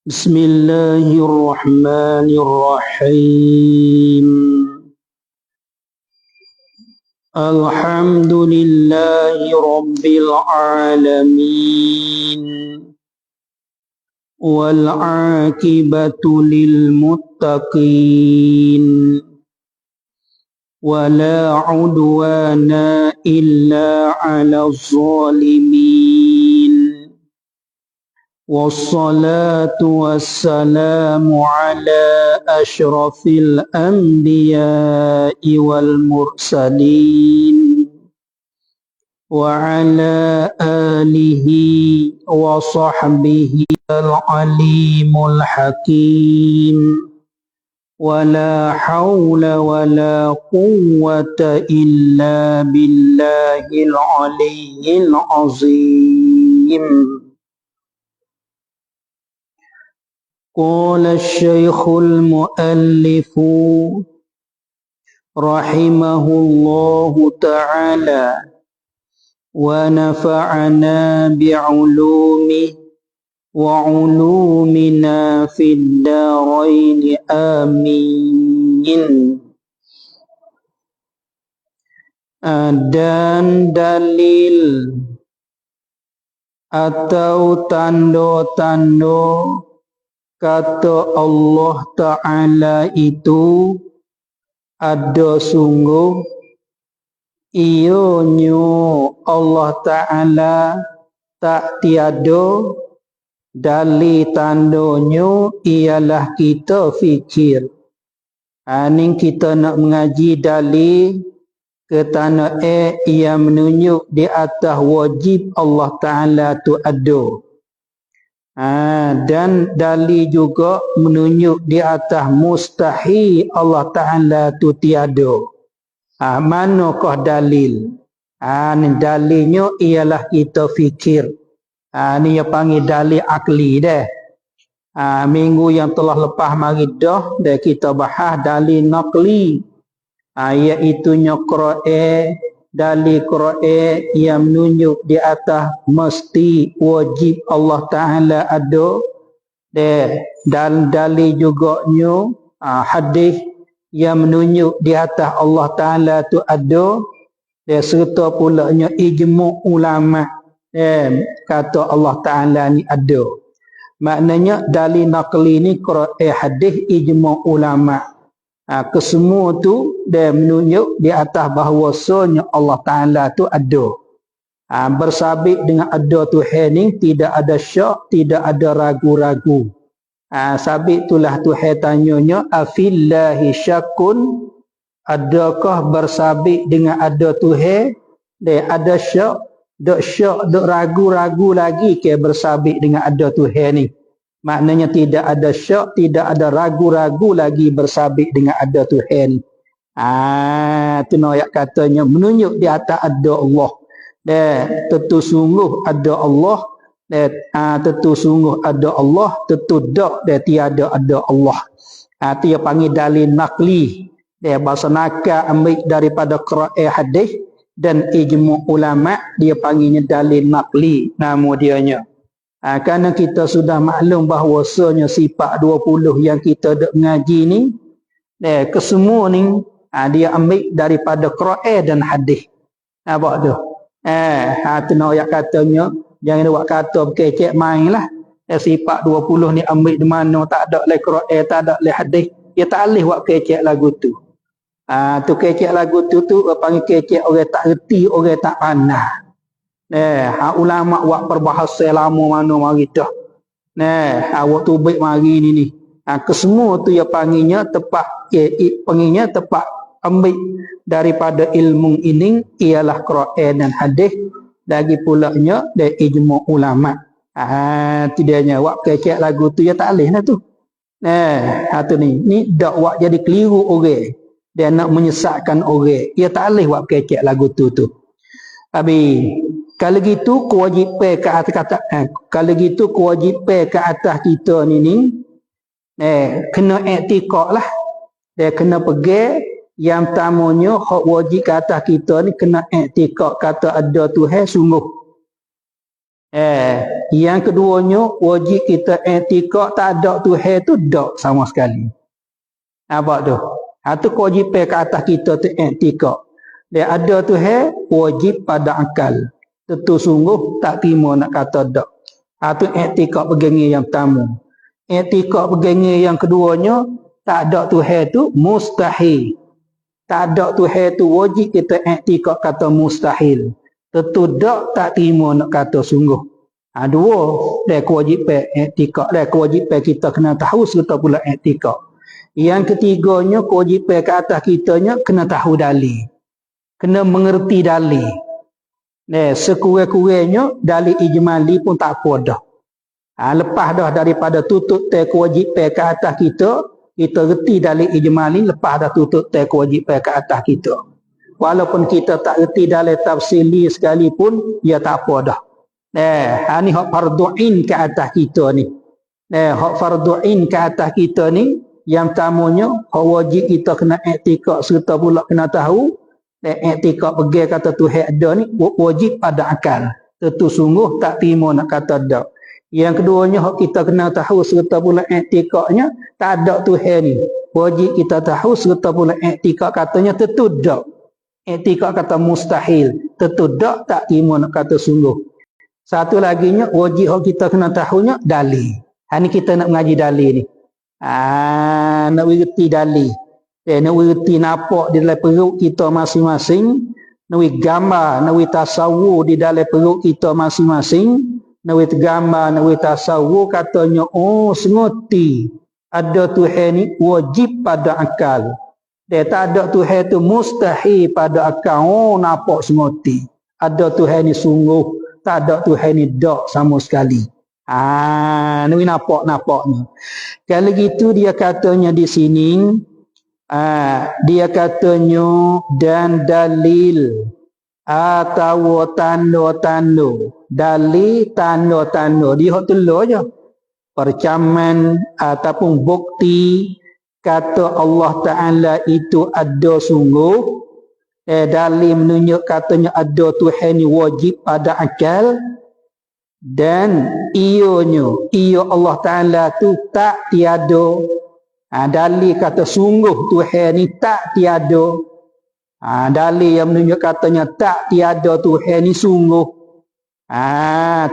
بسم الله الرحمن الرحيم. الحمد لله رب العالمين، والعاقبة للمتقين، ولا عدوان إلا على الظالمين، والصلاة والسلام على أشرف الأنبياء والمرسلين، وعلى آله وصحبه العليم الحكيم، ولا حول ولا قوة إلا بالله العلي العظيم. قال الشيخ المؤلف رحمه الله تعالى ونفعنا بعلومه وعلومنا في الدارين آمين. Dan dalil atau tanda-tanda kata Allah Ta'ala itu ada sungguh, ianya Allah Ta'ala tak tiada. Dalil tandanya ialah kita fikir. Ni kita nak mengaji dalil ke tanda yang menunjuk di atas wajib Allah Ta'ala tu ada. Dan dalil juga menunjuk di atas mustahil Allah Ta'ala tu tiada. Manakah dalil? Dalilnya ialah kita fikir. Ni yang panggil dalil akli dah. Minggu yang telah lepas mari dah kita bahas dalil naqli. Iaitu Quran, dalil Quran yang menunjuk di atas mesti wajib Allah Ta'ala ada. Dan dalil juga hadis yang menunjuk di atas Allah Ta'ala tu ada. Serta pula ijma' ulama' kata Allah Ta'ala ni ada. Maknanya dalil naqli ni Quran, hadis, ijma' ulama'. Kesemua tu dia menunjuk di atas bahawasanya Allah Ta'ala tu ada. Bersabit dengan ada Tuhan ni tidak ada syak, tidak ada ragu-ragu. Sabit itulah Tuhan tanyanya, afillahi syakun, adakah bersabit dengan ada Tuhan? Dia ada syak, dok ragu-ragu lagi ke bersabit dengan ada Tuhan ni. Maknanya tidak ada syak, tidak ada ragu-ragu lagi bersabit dengan ada Tuhan. Itu ayat katanya menunjuk di atas ada Allah. Tentu sungguh ada Allah. Tentu sungguh ada Allah. Tentu tak tiada ada Allah. Itu yang panggil dalil naqli. Bahasa nakal ambil daripada Quran, hadis dan ijma' ulama', dia panggilnya dalil naqli nama dianya. Kerana kita sudah maklum bahawasanya sifat 20 yang kita dok mengaji ni, kesemua ni dia ambil daripada Quran dan hadis. Apa tu? Tu ayat katanya jangan buat kata berkecek main lah. Sifat 20 ni ambil di mana, tak ada oleh Quran, tak ada oleh hadis. Dia tak boleh buat kecek lagu tu. Tu kecek lagu tu panggil kecek orang tak reti, orang tak pandai. Ulama buat perbahasa lama mana mari dah. Waktu baik mari ni. Kesemua tu yang panggilnya tepat, panggilnya tepat ambil daripada ilmu ini ialah Quran dan hadis, lagi pulanya dari ijma' ulama'. Tidaknya buat kecek lagu tu ya tak boleh lah tu. Tu ni dak buat jadi keliru orang. Dia nak menyesatkan orang. Dia tak boleh buat kecek lagu tu. Habis kalau gitu kewajipan ke atas kalau gitu kewajipan ke atas kita ni kena i'tiqad lah. Dia kena pergi yang pertamanya hak wajib ke atas kita ni kena i'tiqad kata ada Tuhan sungguh. Yang keduanya wajib kita i'tikad tak ada Tuhan tu dak sama sekali. Apa tu? Itu kewajipan ke atas kita tu i'tikad. Dia ada Tuhan wajib pada akal. Tentu sungguh tak terima nak kata dak. Itu i'tikad pegangan yang pertama. I'tikad pegangan yang keduanya tak ada Tuhan tu mustahil. Tak ada Tuhan tu wajib kita i'tikad kata mustahil. Tentu tak terima nak kata sungguh. Dua dia kewajipan i'tikad, dia kewajipan kita kena tahu serta pula i'tikad. Yang ketiganya kewajipan ke atas kitanya kena tahu dalil. Kena mengerti dalil. Sekurang-kurangnya dalil ijmali pun tak apa dah. Lepas dah daripada tutup kewajipan ke atas kita reti dalil ijmali, lepas dah tutup kewajipan ke atas kita. Walaupun kita tak reti dalam tafsili sekalipun, ya tak apa dah. Ni hak fardu'in ke atas kita ni. Hak fardu'in ke atas kita ni, yang pertamanya, hak wajib kita kena i'tikad serta pula kena tahu. I'tikad pegang kata Tuhan ada ni, wajib pada akal. Tentu sungguh tak terima nak kata dak. Yang keduanya, hak kita kena tahu serta pula i'tikadnya, tak ada Tuhan ni. Wajib kita tahu serta pula i'tikad katanya tentu dak. I'tikad kata mustahil, tentu dak tak terima nak kata sungguh. Satu laginya wajib hak kita kena tahunya dalil. Ni kita nak mengaji dalil ni. Nak mengerti dalil. Nak mengerti nampak di dalam perut kita masing-masing, nak gambar, nak tasawur di dalam perut kita masing-masing, nak gambar, nak tasawur katanya sengerti ada Tuhan ni wajib pada akal. Dia tak ada Tuhan tu mustahil pada akal. Nampak sengerti. Ada Tuhan ni sungguh, tak ada Tuhan ni dak sama sekali. Ni nampak-nampaknya. Kalau gitu dia katanya di sini, dia katanya dan dalil atau tanda-tanda. Dalil tanda-tanda. Dia hak telur je. Percaman ataupun bukti kata Allah Ta'ala itu ada sungguh. Dalil menunjuk katanya ada Tuhan ni wajib pada akal. Dan ia Allah Ta'ala tu tak tiada. Dalil kata sungguh Tuhan ni tak tiada. Dalil yang menunjuk katanya tak tiada Tuhan ni sungguh.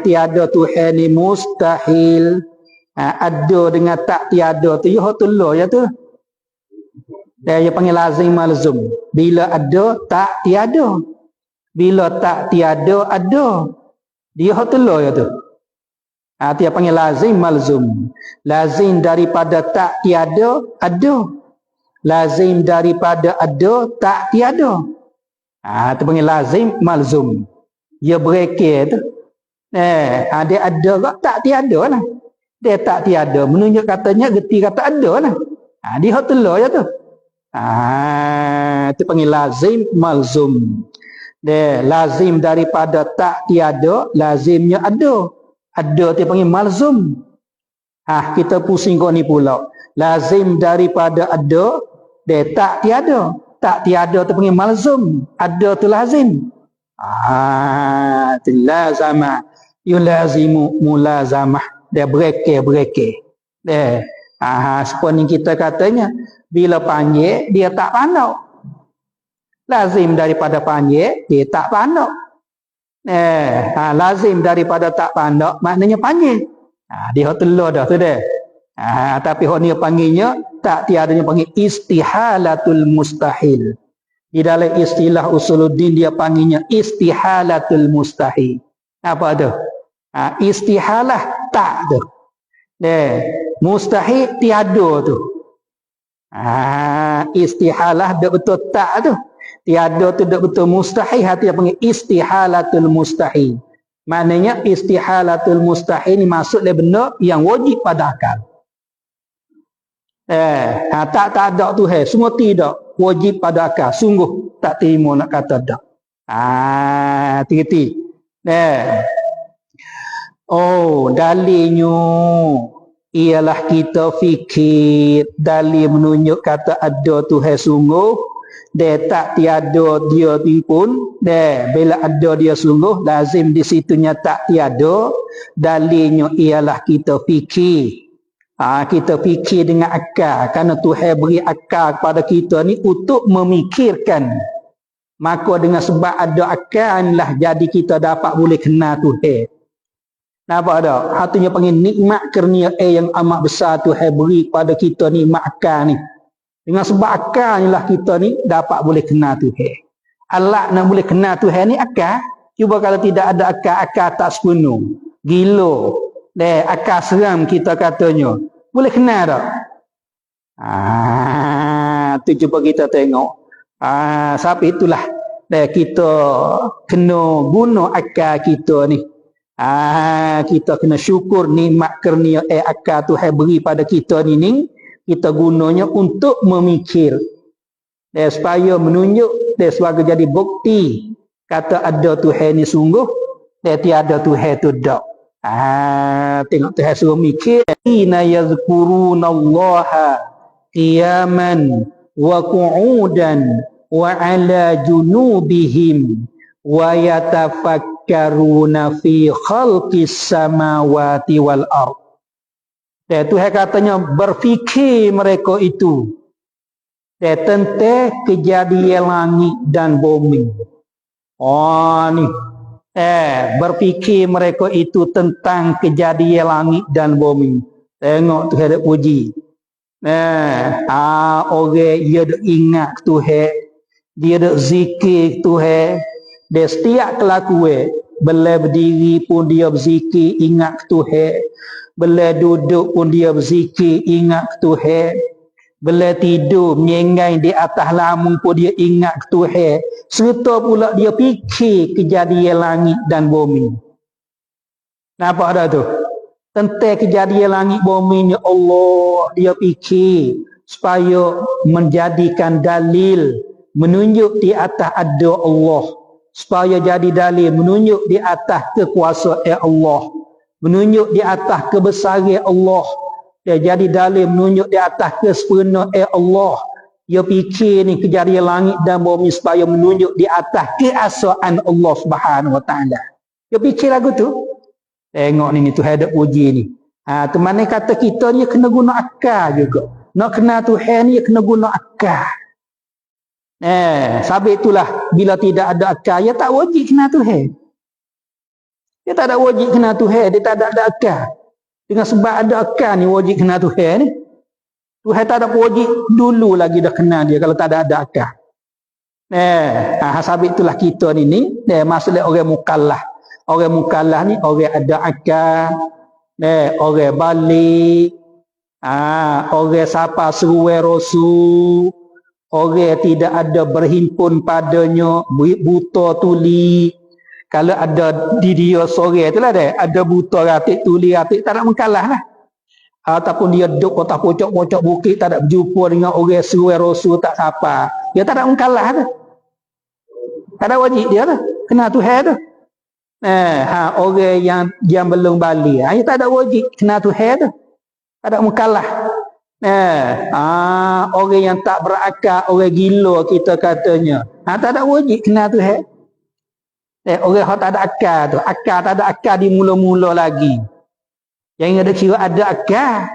Tiada Tuhan ni mustahil. Ada dengan tak tiada tu, ya telur ya tu. Dia panggil lazim malzum. Bila ada tak tiada. Bila tak tiada ada. Dia telur ya tu. Dia panggil lazim malzum. Lazim daripada tak tiada ada. Lazim daripada ada tak tiada. Itu panggil lazim malzum. Dia berekir tu. Dia ada ke tak tiada lah. Dia tak tiada. Menunjuk katanya geti kata ada lah. Dia telur ya tu. Itu panggil lazim malzum. Dia lazim daripada tak tiada, lazimnya ada. Ada dia panggil malzum. Kita pusing kau ni pula. Lazim daripada ada, dia tak tiada. Tak tiada tu panggil malzum. Ada tu lazim. Itu lazamah. Yulazimu mulazamah. Dia berekir. Dia. Seperti kita katanya, bila panggil, dia tak pandang. Lazim daripada panggil, dia tak pandang. Lazim daripada tak pandang, maknanya panggil. Dia telur dah tu dia. Tapi hak ni panggilnya, tak tiadanya panggil istihalatul mustahil. Di dalam istilah usuluddin, dia panggilnya istihalatul mustahil. Apa tu? Istihalah tak tu. Mustahil tiada tu. Istihalah dak betul tak tu. Tiada tu dak betul mustahil, hati dia panggil istihalatul mustahil. Maknanya istihalatul mustahil ni maksud dia benda yang wajib pada akal. Tak ada tu semua tidak wajib pada akal. Sungguh tak terima nak kata dak. Hati-hati. Dalilnya ialah kita fikir. Dalil menunjuk kata ada Tuhan sungguh. Dia tak tiada dia pun. Bila ada dia sungguh, lazim di situnya tak tiada. Dalilnya ialah kita fikir. Kita fikir dengan akal. Kerana Tuhan beri akal kepada kita ni untuk memikirkan. Maka dengan sebab ada akal inilah jadi kita dapat boleh kenal Tuhan. Nampak tak? Artinya panggil nikmat kurnia yang amat besar Tuhan beri kepada kita nikmat akal ni. Dengan sebab akal inilah kita ni dapat boleh kenal Tuhan. Alat nak boleh kenal Tuhan ni akal. Cuba kalau tidak ada akal, akal tak sepenuh. Gila. Akal seram kita katanya. Boleh kenal tak? Tu cuba kita tengok. Sebab itulah kita kena guna akal kita ni. Kita kena syukur nikmat kurnia akal Tuhan beri pada kita ni kita gunanya untuk memikir. Supaya menunjuk sebagai jadi bukti kata ada Tuhan ni sungguh tiada Tuhan tu dak. Tengok Tuhan suruh mikir, inna yazkurunallaha qiyaman wa qu'udan wa ala junubihim wa yatafakkaruna fi khalqis samawati wal ard. Tuhan katanya berfikir mereka itu tentang kejadian langit dan bumi. Ni berfikir mereka itu tentang kejadian langit dan bumi. Tengok Tuhan ada puji. Orang dia ada ingat Tuhan, dia ada zikir Tuhan. Dia setiap kelakuan, bila berdiri pun dia berzikir ingat Tuhan, bila duduk pun dia berzikir ingat Tuhan, bila tidur menyengai di atas lamun pun dia ingat Tuhan, serta pula dia fikir kejadian langit dan bumi. Nampak dah tu? Tentang kejadian langit bumi ni Allah dia fikir supaya menjadikan dalil menunjuk di atas ada Allah. Supaya jadi dalil menunjuk di atas kekuasaan Allah, menunjuk di atas kebesaran Allah. Dia jadi dalil menunjuk di atas kesempurnaan Allah. Dia fikir ni kejadian langit dan bumi supaya menunjuk di atas keesaan Allah Subhanahu Wa Taala. Dia fikir lagu tu. Tengok ni Tuhan ada uji ni. Tu mana kata kita ni kena guna akal juga. Nak kenal Tuhan ni kena guna akal. Sebab itulah bila tidak ada akal, dia tak wajib kenal Tuhan. Dia tak ada wajib kenal Tuhan, dia tak ada akal. Dengan sebab ada akal ni wajib kenal Tuhan ni. Tuhan tak ada wajib dulu lagi dah kenal dia kalau tak ada akal. Sebab itulah kita ni masalah orang mukallaf. Orang mukallaf ni orang ada akal, orang balik, orang siapa seruai Rasul, orang tidak ada berhimpun padanya, buta tuli. Kalau ada di dia sore tu lah ada buta ratik tuli ratik, tak nak mengkalah lah. Ataupun dia duduk atas pocok-pocok bukit, tak nak berjumpa dengan orang seruai Rasul, tak siapa. Dia tak nak mengkalah tu. Tak ada wajib dia tu. Kena Tuhan tu. Orang yang belum balik, dia tak ada wajib kena Tuhan tu. Tak ada mengkalah. Orang yang tak berakal, orang gila kita katanya, tak ada wajib kena Tuhan. Orang yang tak ada akal tu, akal tak ada akal di mula-mula lagi. Yang ada kira ada akal,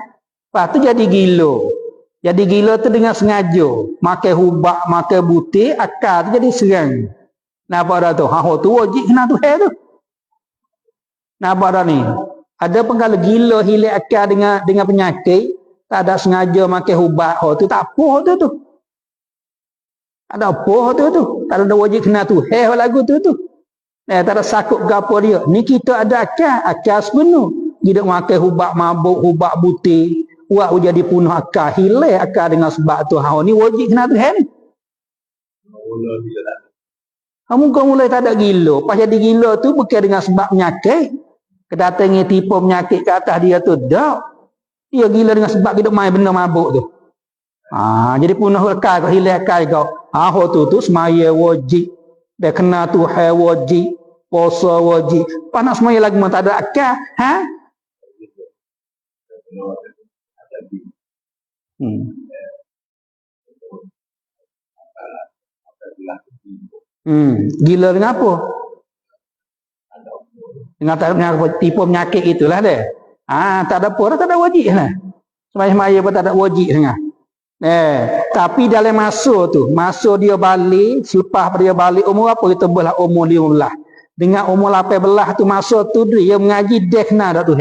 lepas tu jadi gila. Jadi gila tu dengan sengaja, makan hubak, makan butir, akal tu jadi serang. Nampak dah tu? Tu wajib kena Tuhan tu. Nampak dah ni? Ada pun kalau gila hilang akal dengan penyakit, tak ada sengaja makan hubak, tu tak apa tu. Tak ada apa tu. Tak ada wajib kena Tuhan lagu tu. Tak ada sakut ke apa dia. Ni kita ada akal sepenuh. Kita makan hubak mabuk, hubak butir, buat jadi penuh akal, hilang akal dengan sebab tu. Ni wajib kena Tuhan ni. Mungkin mulai tak ada gila. Pas jadi gila tu bukan dengan sebab penyakit. Kedatangnya tipu penyakit ke atas dia tu. Tak. Dia gila dengan sebab hidup main benda mabuk tu. Jadi penuh akal kau, hilang akal kau. Tu semaya wajib. Dia kena Tuhan wajib. Puasa wajib. Pas nak semaya lagi tak ada akal. Gila dengan apa? Dengan tipu penyakit itulah dia. Tak ada apa, tak ada wajib lah. Semaya-semaya pun tak ada wajib sangat. Tapi dalam masa dia balik, selepas dia balik umur apa kita belah umur 15. Dengan umur 18 tu masa tu dia mengaji dia kena dak tu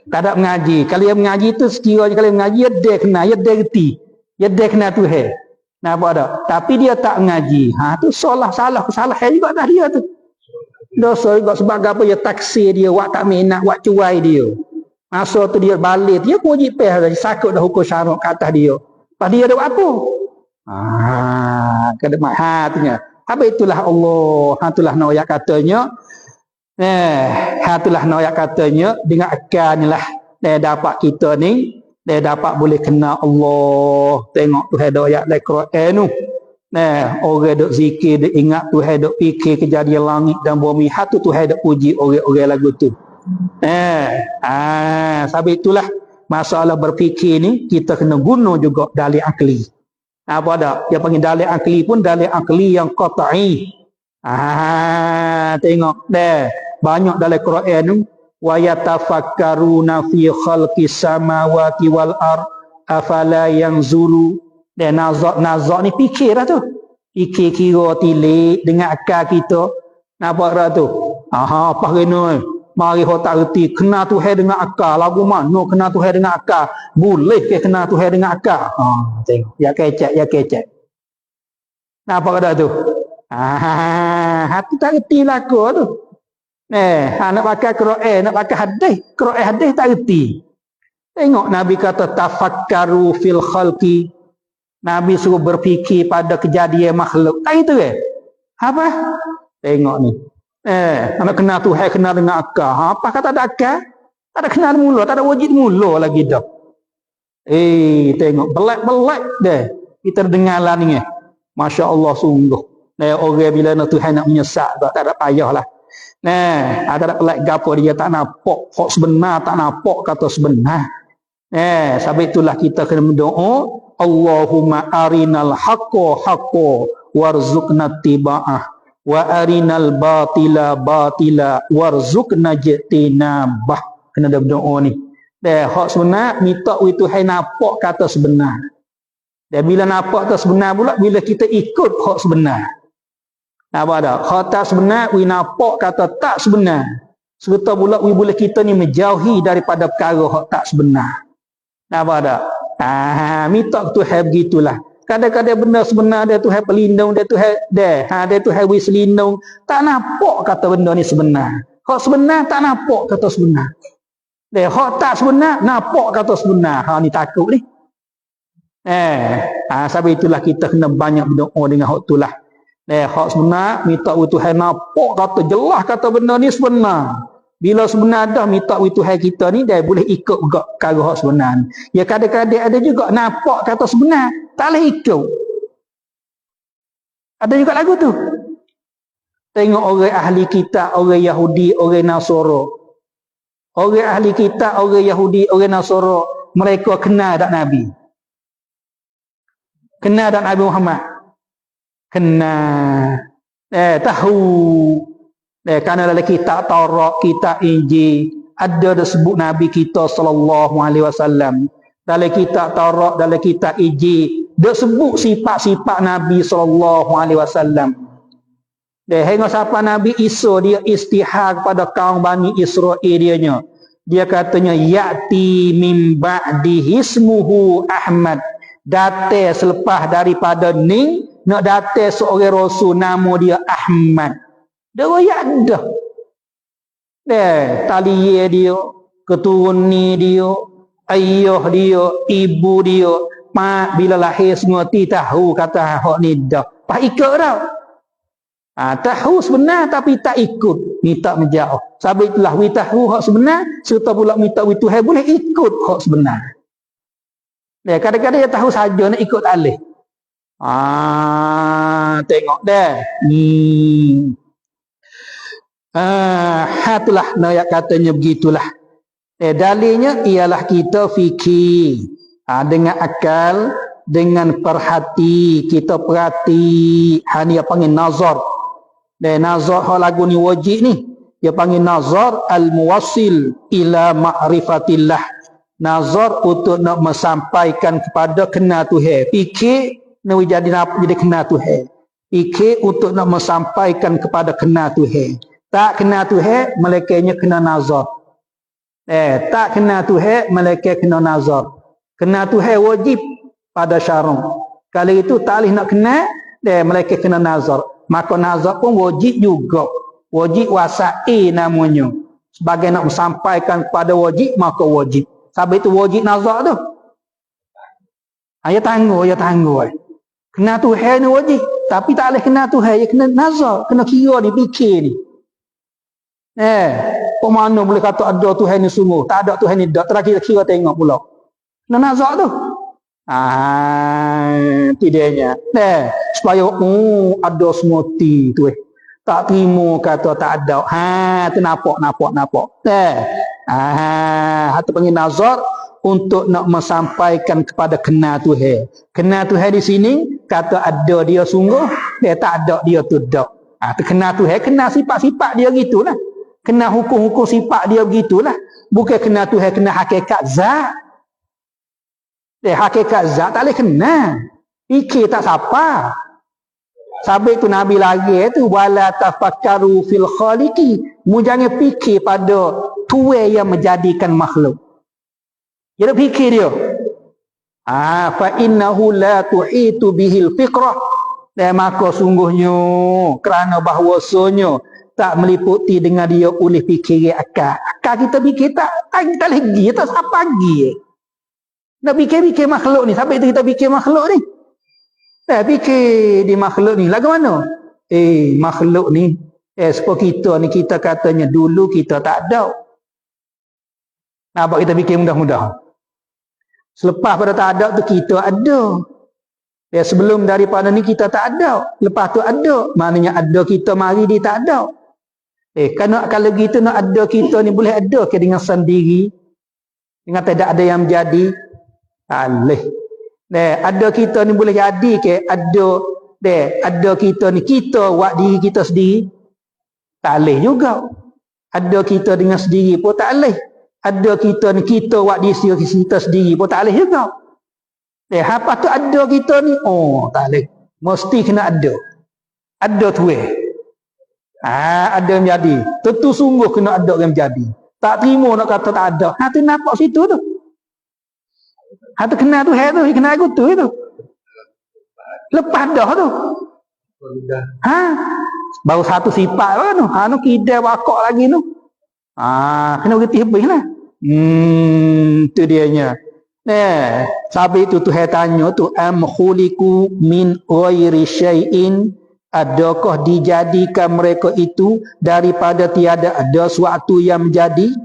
tak ada mengaji. Kalau dia mengaji tu sekiranya kalau dia mengaji dia kena, dia reti. Dia kena tu nampak tak? Tapi dia tak mengaji. Tu salah juga dah dia tu. Dosa juga sebab apa dia taksir dia, wak tak minat, wak cuai dia. Masa tu dia balik, dia pun wajib peh sakut dah hukum syarak ke atas dia. Lepas dia ada buat apa? Kedemak hatinya. Habis itulah Allah, itulah nak katanya. Itulah nak katanya dengan akalnya lah dia dapat kita ni, dia dapat boleh kenal Allah. Tengok tu ada ayat dalam Quran tu. Orang duk zikir, duk ingat Tuhan, duk fikir kejadian langit dan bumi. Hatu Tuhan duk puji orang-orang lagu tu. Sebab itulah masalah berfikir ni kita kena guna juga dalil akli. Apa dak? Dia panggil dalil akli pun dalil akli yang qat'i. Tengok deh. Banyak dalam Quran tu wa yatafakkaruna fi khalqis samawati wal ard afala yanzuru. Dan nazak ni fikir lah tu. Fikir kira tilik dengan akal kita. Nampak tak tu? Apa kena mari hok tak reti kena Tuhan dengan akal. Lagu mana kena Tuhan dengan akal? Boleh ke kena Tuhan dengan akal? Tengok. Ya kecek. Nampak tak tu? Hati tak reti lah aku tu. Nak pakai Quran, nak pakai hadis. Quran hadis tak reti. Tengok Nabi kata tafakkaru fil khalqi. Nabi suruh berfikir pada kejadian makhluk. Tak itu apa? Tengok ni. Nak kenal Tuhan, kenal dengan akal. Apa kata ada akal? Tak ada kenal mula, tak ada wujud mula lagi dah. Tengok. Belak-belak deh. Kita dengar lah ni. Masya Allah sungguh. Orang bila nak Tuhan nak menyesat, tak ada payah lah. Ada pelak gapo dia tak nampak. Hak sebenar tak nampak kata sebenar. Sebab itulah kita kena berdoa. Allahumma arinal haqqa haqqa warzuqna tiba'ah wa arinal batila batila warzuqna jtinabah. Kena ada berdoa ni. Hak sebenar minta Tuhan nampak kata sebenar. Dan bila nampak kata sebenar pula bila kita ikut hak sebenar. Nampak tak? Hak tak sebenar we nampak kata tak sebenar. Serta pula we boleh kita ni menjauhi daripada perkara hak tak sebenar. Nampak tak? Minta Tuhan begitulah. Kadang-kadang benda sebenar dia Tuhan pelindung, dia Tuhan dia Tuhan wis selindung. Tak nampak kata benda ni sebenar. Hak sebenar tak nampak kata sebenar. Hak tak sebenar nampak kata sebenar. Ni takut ni. Sebab itulah kita kena banyak berdoa dengan hak itulah. Hak sebenar minta Tuhan nampak kata jelas kata benda ni sebenar. Bila sebenar dah minta Tuhan kita ni dia boleh ikut juga perkara hak sebenar. Ya kadang-kadang ada juga nampak kata sebenar, tak boleh ikut. Ada juga lagu tu. Tengok orang ahli kitab, orang Yahudi, orang Nasara. Orang ahli kitab, orang Yahudi, orang Nasara, mereka kenal tak Nabi? Kenal tak Nabi Muhammad? Kenal. Tahu. Kerana dalam kitab Taurat, kitab Injil ada disebut Nabi kita sallallahu alaihi wasallam. Dalam kitab Taurat, dalam kitab Injil disebut sifat-sifat Nabi sallallahu alaihi wasallam. Hingga sampai Nabi Isa dia istihar kepada kaum Bani Israel dianya. Dia katanya ya'ti min ba'di ismuhu Ahmad. Datang selepas daripada ni nak datang seorang rasul nama dia Ahmad. Dia royak dah. Taliye dia, keturun dia, ayah dia, ibu dia, mak bila lahir semua tahu kata hak ni dah. Pak ikut dah. Tahu sebenar tapi tak ikut. Minta menjauh. Sebab itulah we tahu hak sebenar, serta pula minta we Tuhan boleh ikut hak sebenar. Kadang-kadang dia tahu saja nak ikut tak boleh. Tengok dah. Itulah nak katanya begitulah. Dalilnya ialah kita fikir dengan akal, dengan perhati, kita perhati. Ni dia panggil nazar. Dan nazar hal lagu ni wajib ni. Dia panggil nazar al-muwassil ila ma'rifatillah. Nazar untuk nak menyampaikan kepada kenal Tuhan. Fikir nak jadi kenal Tuhan. Fikir untuk nak menyampaikan kepada kenal Tuhan. Tak kenal Tuhan, malaikatnya kena nazar. Tak kenal Tuhan, malaikat kena nazar. Kenal Tuhan wajib pada syarang. Kalau itu tak boleh nak kenal, malaikat kena nazar. Maka nazar pun wajib juga. Wajib wasa'i namanya. Sebagai nak menyampaikan kepada wajib, maka wajib. Sebab itu wajib nazar tu. Ya tangguh. Kenal Tuhan ni wajib. Tapi tak boleh kenal Tuhan, ya kena nazar. Kena kira ni, fikir ni. Kok mana boleh kata ada Tuhan ni sungguh? Tak ada Tuhan ni, terakhir kira tengok pula. Kena nazar tu. Tidaknya. Supaya ada semua tu. Tak terima kata tak ada. Tu nampak. Itu panggil nazar untuk nak menyampaikan kepada kenal Tuhan. Kenal Tuhan di sini kata ada dia sungguh, tak ada dia tu tak. Kenal Tuhan, kenal sifat-sifat dia gitulah. Kenal hukum-hukum sifat dia begitulah. Bukan kenal Tuhan, kenal hakikat zat. Hakikat zat tak boleh kenal. Fikir tak siapa. Sabit tu Nabi lagi tu wala tafakkaru fil khaliqi. Mu jangan fikir pada Tuhan yang menjadikan makhluk. Jadi fikir dia. Fa innahu la tuhitu bihil fikrah. Dan maka sungguhnya kerana bahawasanya tak meliputi dengan dia oleh fikir akal. Akal kita fikir tak lagi, tak siapa lagi. Nak fikir makhluk ni. Sampai kita fikir makhluk ni. Fikir di makhluk ni. Lagu mana? Makhluk ni. Sebab kita ni, kita katanya dulu kita tak ada. Nampak kita fikir mudah-mudah. Selepas pada tak ada tu kita ada. Sebelum daripada ni kita tak ada. Lepas tu ada. Maknanya ada kita mari dia tak ada. Kalau gitu nak ada kita ni boleh ada ke dengan sendiri? Dengan tidak ada yang menjadi? Alih. Ada kita ni boleh jadi ke? Ada kita ni kita buat diri kita sendiri? Tak boleh juga. Ada kita dengan sendiri pun tak boleh. Ada kita ni kita buat diri kita sendiri pun tak boleh juga. Apa tu ada kita ni? Tak boleh. Mesti kena ada. Ada tu ada yang jadi. Tentu sungguh kena ada yang jadi. Tak terima nak kata tak ada. Tu nampak situ tu. Tu kenal tu kenal aku tu itu. Lepas dah tu. Baru satu sifat tu. Nu kidal wakak lagi tu. Kena berhenti habis lah. Tu dianya. Sampai itu Tuhan tanya tu, am khuliqu min ghairi syai'in, adakah dijadikan mereka itu daripada tiada ada suatu yang menjadi?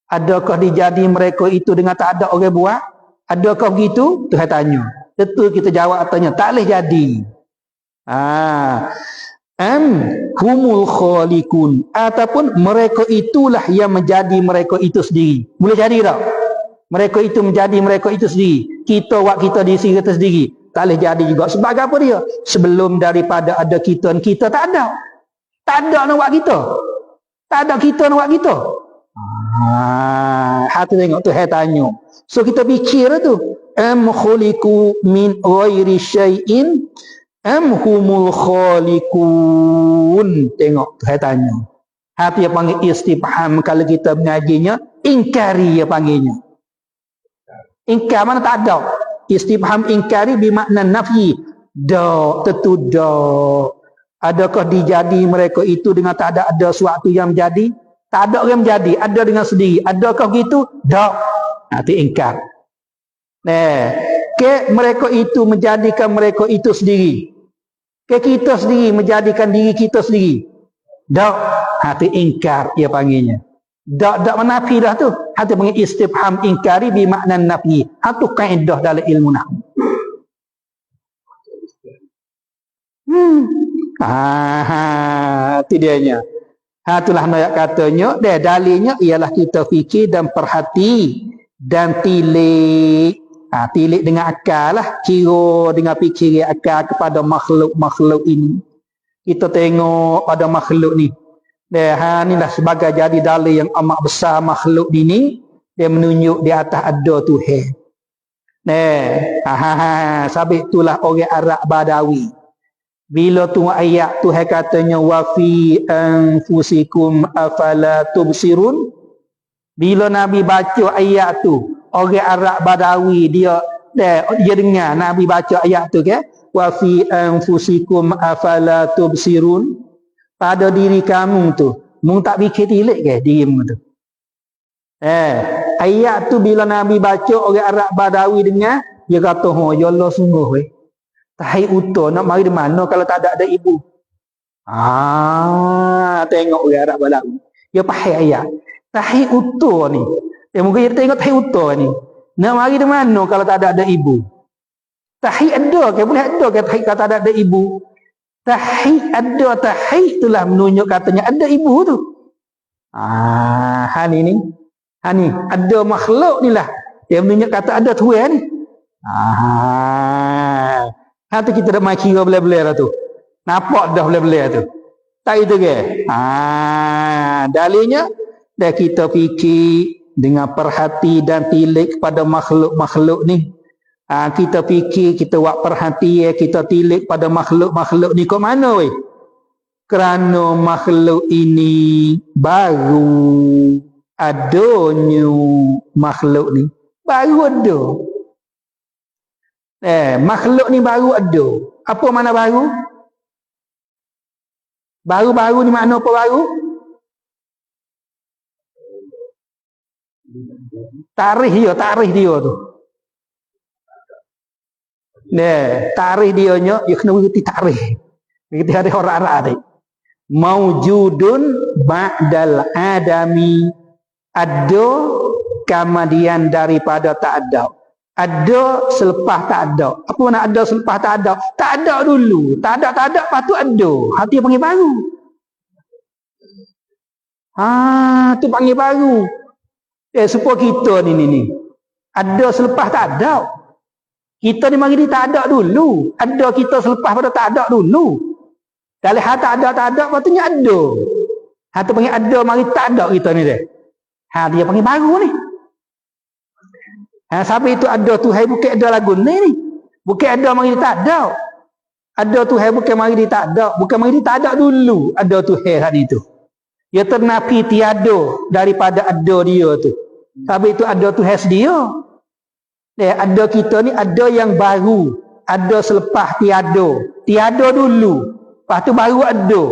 Adakah dijadi mereka itu dengan tak ada orang buat? Adakah begitu? Tuhan tanya. Betul kita jawab tanya, tak boleh jadi. Am humul khaliqun, ataupun mereka itulah yang menjadi mereka itu sendiri. Boleh jadi tak? Mereka itu menjadi mereka itu sendiri. Kita buat kita di sini kita sendiri. Tak boleh jadi juga. Sebab apa dia? Sebelum daripada ada kita tak ada. Tak ada nak buat kita. Tak ada kita nak buat kita. Hati tengok tu saya tanya. So kita fikir tu. Am khuliqu min ghairi syai'in am humul khaliqun. Tengok tu saya tanya. Hati yang panggil istifham kalau kita mengajinya. Ingkari yang panggilnya. Ingkar mana tak ada. Istifham ingkari bermakna nafyi. Da, tentu da. Adakah dijadi mereka itu dengan tak ada suatu yang menjadi? Tak ada yang menjadi. Ada dengan sendiri. Adakah begitu? Da. Itu ingkar. Ke mereka itu menjadikan mereka itu sendiri. Ke kita sendiri menjadikan diri kita sendiri. Da. Itu ingkar ia panggilnya. Tak menafi dah tu. Hati panggil istifham ingkari bermakna nafi. Itu kaedah dalam ilmu nahwu. Itu dianya. Itulah nak katanya. Dalilnya ialah kita fikir dan perhati dan tilik. Tilik dengan akal lah, kira dengan fikir akal kepada makhluk-makhluk ini. Kita tengok pada makhluk ni. Ni dah sebagai jadi dalil yang amat besar makhluk ini, dia menunjuk di atas ada Tuhan. Sabit itulah orang Arab Badawi. Bila tu ayat Tuhan katanya wa fi anfusikum afala tubsirun. Bila Nabi baca ayat tu, orang Arab Badawi dia dengar Nabi baca ayat tu ke, wa fi anfusikum afala tubsirun. Pada diri kamu tu, mung tak fikir tilik ke dirimu tu? Ayat tu bila Nabi baca orang Arab Badawi dengar, dia kata, ya Allah sungguh weh. Tahi utuh nak mari di mana kalau tak ada ibu? Tengok orang Arab Badawi. Dia faham ayat. Tahi utuh ni. Mungkin dia tengok tahi utuh ni. Nak mari di mana kalau tak ada ibu? Tahi ada ke? Boleh ada ke tahi kalau tak ada ibu? Tahi ada, tahi itulah menunjuk katanya ada ibu tu. Ni. Ada makhluk ni lah. Dia menunjuk kata ada Tuhan ni. Tu kita dah main kira belah-belah tu. Nampak dah belah-belah tu. Tak itu ke? Dalilnya, dah kita fikir dengan perhati dan tilik pada makhluk-makhluk ni. Kita fikir, kita buat perhatian, kita tilik pada makhluk-makhluk ni ke mana weh? Kerana makhluk ini baru adanya makhluk ni. Baru ada. Makhluk ni baru ada. Apa makna baru? Baru-baru ni makna apa baru? Tarikh dia tu. Tarikh dia nya, dia kena berhenti tarikh. Kita ada orang Arab ni. Maujudun ba'dal adami. Ada kemudian daripada tak ada. Ada selepas tak ada. Apa nak ada selepas tak ada? Tak ada dulu. Tak ada, lepas tu ada. Hati panggil baru. Tu panggil baru. Supaya kita ni. Ada selepas tak ada. Kita ni mari tak ada dulu. Ada kita selepas pada tak ada dulu. Kalau tak ada, patutnya ada. Tu panggil ada, mari tak ada kita ni dia. Dia panggil baru ni. Sampai itu ada Tuhan bukan ada lagu ni. Bukan ada mari tak ada. Ada Tuhan bukan mari tak ada. Bukan mari tak ada dulu. Ada Tuhan tadi tu. Dia ternafi tiada daripada ada dia tu. Sampai itu ada Tuhan sedia. Ada kita ni ada yang baru. Ada selepas tiada. Tiada dulu. Lepas tu baru ada.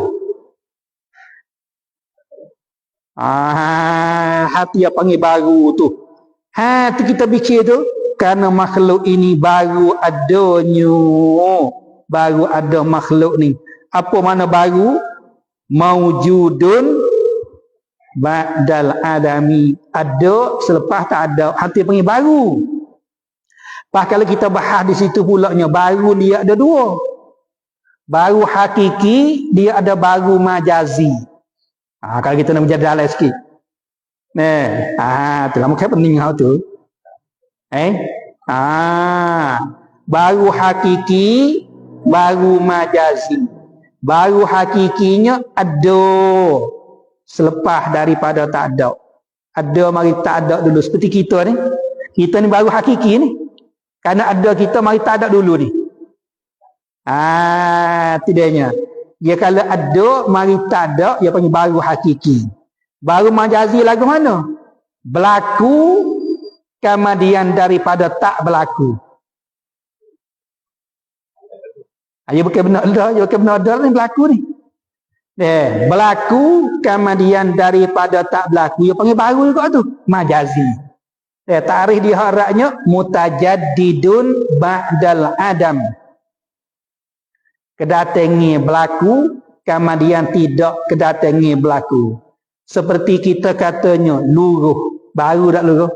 Hati yang panggil baru tu. Tu kita fikir tu. Kerana makhluk ini baru adanya. Baru ada makhluk ni. Apa makna baru? Maujudun ba'dal adami. Ada selepas tak ada. Hati panggil baru. Pas kalau kita bahas di situ pulaknya, baru dia ada dua. Baru hakiki, dia ada baru majazi. Kalau kita nak menjadi dalai sikit. Itulah mungkin penting hal tu. Baru hakiki, baru majazi. Baru hakikinya ada selepas daripada tak ada. Ada mari tak ada dulu. Seperti kita ni. Kita ni baru hakiki ni. Kerana ada kita mari tak ada dulu ni. Tidaknya. Dia kalau ada mari tak ada, dia panggil baru hakiki. Baru majazi lagu mana? Berlaku kemudian daripada tak berlaku. Dia bukan benar dah, dia bukan benar dah ni berlaku ni. Berlaku kemudian daripada tak berlaku, dia panggil baru juga tu, majazi. Tarikh dia harapnya mutajaddidun ba'dal adam. Kedatangan berlaku kemudian tidak kedatangan berlaku. Seperti kita katanya luruh, baru tak luruh?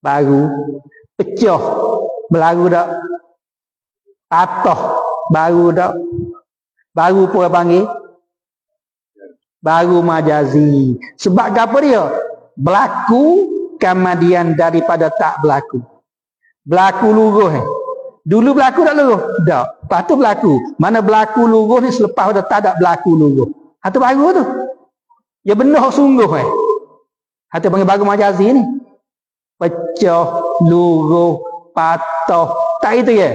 Baru. Pecah, baru tak? Patah, baru tak? Baru pun panggil baru majazi. Sebab apa dia? Berlaku kemudian daripada tak berlaku. Berlaku luruh ni. Dulu berlaku tak luruh? Tak. Lepas tu berlaku. Mana berlaku luruh ni selepas dah tak ada berlaku luruh. Itu baru tu. Ya benar sungguh Itu panggil baru majazi ni. Pecah, luruh, patah. Tak itu ke?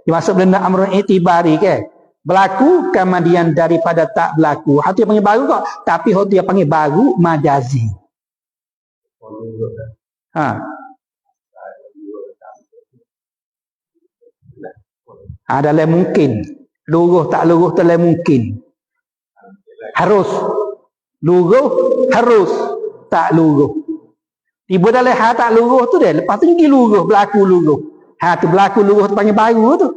Dia masuk benda amrun i'tibari ke? Berlaku kemudian daripada tak berlaku. Itu panggil baru kok. Tapi itu dia panggil baru majazi. Dalam mungkin. Luruh tak luruh dalam mungkin. Harus. Luruh, harus. Tak luruh. Tiba dalam hal tak luruh tu dia. Lepas tu pergi luruh, berlaku luruh. Tu berlaku luruh tu panggil baru tu.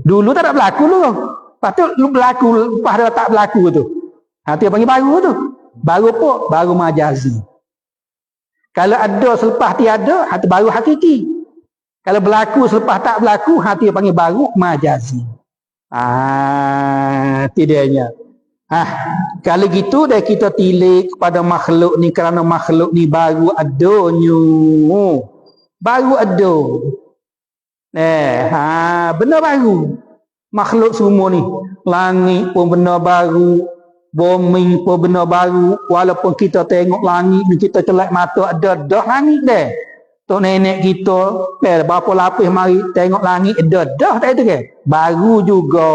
Dulu tak ada berlaku luruh. Lepas tu berlaku, lepas dah tak berlaku tu. Tu panggil baru tu. Baru apa? Baru majazi. Kalau ada selepas tiada, itu baru hakiki. Kalau berlaku selepas tak berlaku, itu panggil baru majazi. Tidaknya. Kalau gitu dah kita tilik kepada makhluk ni kerana makhluk ni baru adanya. Baru ada. Benda baru. Makhluk semua ni. Langit pun benda baru. Bumi pun benda baru. Walaupun kita tengok langit ni kita celak mata ada dah langit dah. Tok nenek kita berapa lapis mari tengok langit dah tak itu ke? Baru juga.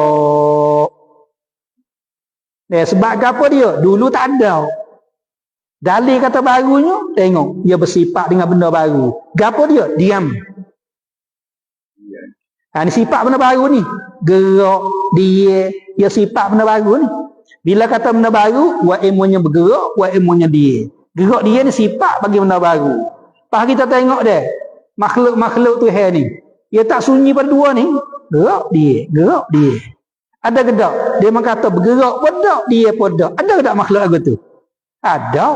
Sebab apa dia? Dulu tak ada. Dalil kata barunya, tengok. Dia bersifat dengan benda baru. Gapo dia? Diam. Ni sifat benda baru ni. Gerak, dia sifat benda baru ni. Bila kata benda baru, wa ilmunya bergerak, wa ilmunya dia. Gerak dia ni sifat bagi benda baru. Lepas kita tengok dia, makhluk-makhluk Tuhan ni. Dia tak sunyi pada dua ni. Gerak dia, gerak dia. Ada ke tak? Dia kata bergerak pun tak, dia pun tak. Ada ke tak makhluk lagu tu? Ada.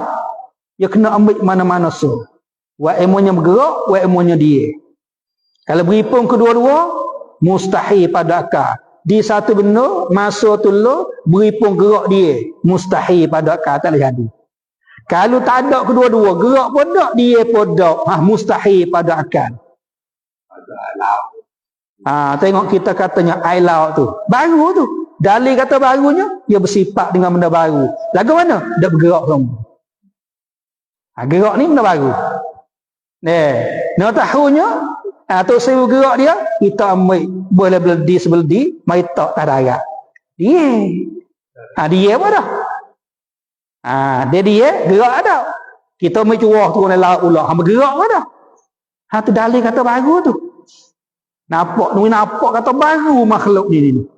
Dia kena ambil mana-mana so. Wa ilmunya bergerak, wa ilmunya dia. Kalau berhimpun kedua-dua, mustahil pada akal. Di satu benda, masa tu lo, berhimpun gerak dia. Mustahil pada akal, tak boleh jadi. Kalau tak ada kedua-dua, gerak pun tak, dia pun tak. Mustahil pada akal. Tengok kita katanya air laut tu. Baru tu. Dalil kata barunya, dia bersifat dengan benda baru. Lagu mana? Dia bergerak semua. Gerak ni benda baru. Nak tahunya, tu saya bergerak dia, kita ambil boleh beledi sebeledi, mari tak darat. Dia. Dia apa dah? Dia gerak ada. Kita ambil curah turun dalam laut pula. Bergerak apa dah? Tu dalil kata baru tu. Nampak kata baru makhluk ni.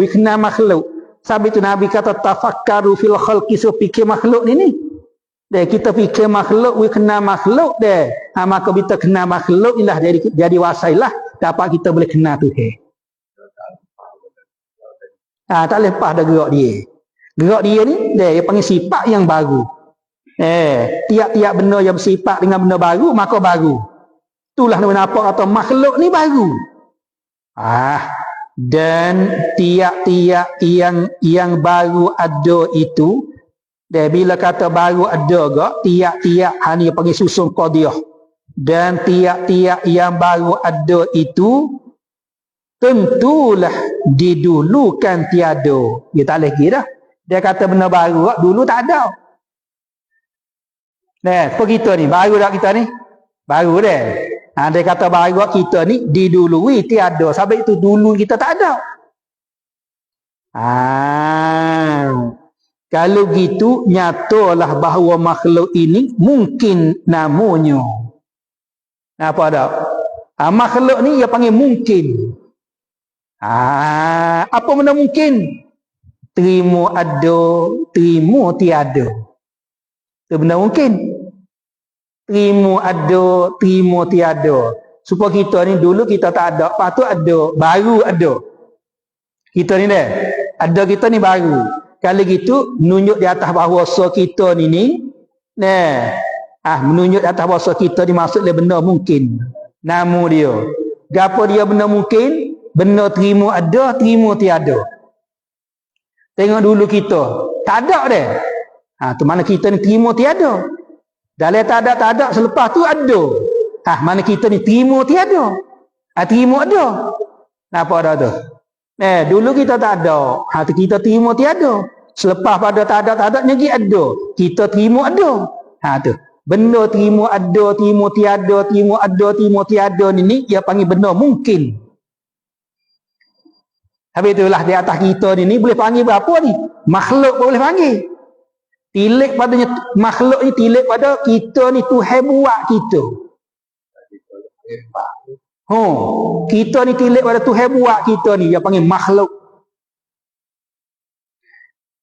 We kena makhluk. Sebab itu Nabi kata tafakkaru fil khalqi, so fikir makhluk ni. Kita fikir makhluk, we kena makhluk deh. Maka kita kena makhluk inilah jadi wasailah dapat kita boleh kena Tuhan. Tak lepas dah gerak dia. Gerak dia ni dia panggil sifat yang baru. Tiap-tiap benda yang bersifat dengan benda baru maka baru. Itulah nampak atau makhluk ni baru. Dan tiap-tiap yang baru ada itu, dan bila kata baru ada gak, tiap-tiap hanya panggil susun qadiyah. Dan tiap-tiap yang baru ada itu tentulah didulukan tiada. Dia tak lagi dah. Dia kata benda baru dulu tak ada. Apa kita ni? Baru dah kita ni? Baru dah. Dia kata baru kita ni didului tiada. Sebab itu dulu kita tak ada. Kalau gitu nyatalah bahawa makhluk ini mungkin namanya. Apa dah? Makhluk ni dia panggil mungkin. Apa benda mungkin? Terima ada, terima tiada. Itu benda mungkin. Terima ada, terima tiada. Supaya kita ni dulu kita tak ada, lepas tu ada, baru ada. Kita ni dah, ada kita ni baru. Kalau gitu, menunjuk di atas bahawa kita ni, menunjuk di atas bahawa kita ni maksudnya benda mungkin. Nama dia. Gapo dia benda mungkin? Benda terima ada, terima tiada. Tengok dulu kita, tak ada dah. Tu mana kita ni terima tiada. Dalam tak ada, selepas tu ada. Mana kita ni terima tiada. Terima ada. Apa dah tu? Dulu kita tak ada. Kita terima tiada. Selepas pada tak ada, lagi ada. Kita terima ada. Tu. Benda terima ada, terima tiada, terima ada, terima tiada ni dia panggil benda mungkin. Habis itulah di atas kita ni boleh panggil berapa ni? Makhluk boleh panggil. Tilik padanya makhluk ni tilik pada kita ni Tuhan buat kita. Kita ni tilik pada Tuhan buat kita ni dia panggil makhluk.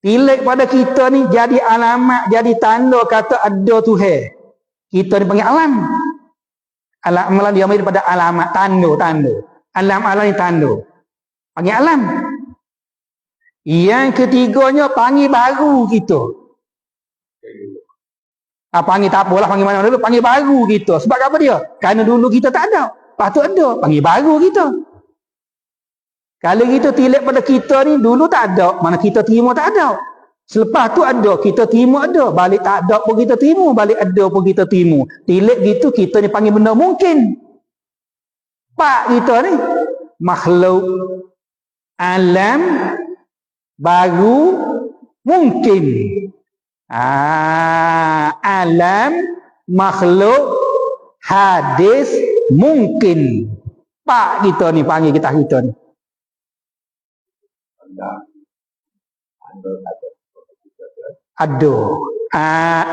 Tilik pada kita ni jadi alamat, jadi tanda kata ada Tuhan. Kita ni panggil alam. Alam dia ambil daripada alamat, tanda. Alam ni tanda. Panggil alam. Yang ketiganya panggil baru kita. Panggil tak apalah, panggil mana dulu, panggil baru kita. Sebab apa dia? Kerana dulu kita tak ada. Lepas tu ada, panggil baru kita. Kalau kita tilik pada kita ni, dulu tak ada. Mana kita terima tak ada. Selepas tu ada, kita terima ada. Balik tak ada pun kita terima, balik ada pun kita terima. Tilik gitu, kita ni panggil benda mungkin. Pak kita ni, makhluk, alam, baru, mungkin. Alam, makhluk, hadis, mungkin. Pak kita ni panggil kita ni. Ada.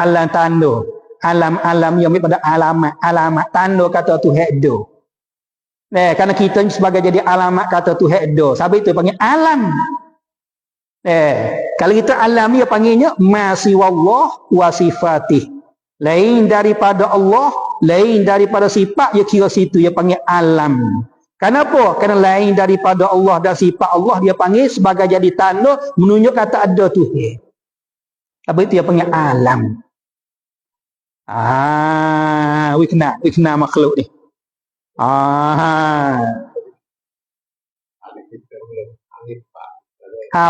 Alam tanda. Alam yang pada alamat tanda kata Tuhan ada. Kerana kita ni sebagai jadi alamat kata Tuhan ada. Sebab itu panggil alam. Kalau kita alam ni panggilnya ma siwallah wa sifatih. Lain daripada Allah, lain daripada sifat, dia kira situ dia panggil alam. Kenapa? Kerana lain daripada Allah dan sifat Allah dia panggil sebagai jadi tanda menunjuk kata ada Tuhan. Apa itu dia panggil alam. Wikna makhluk ni.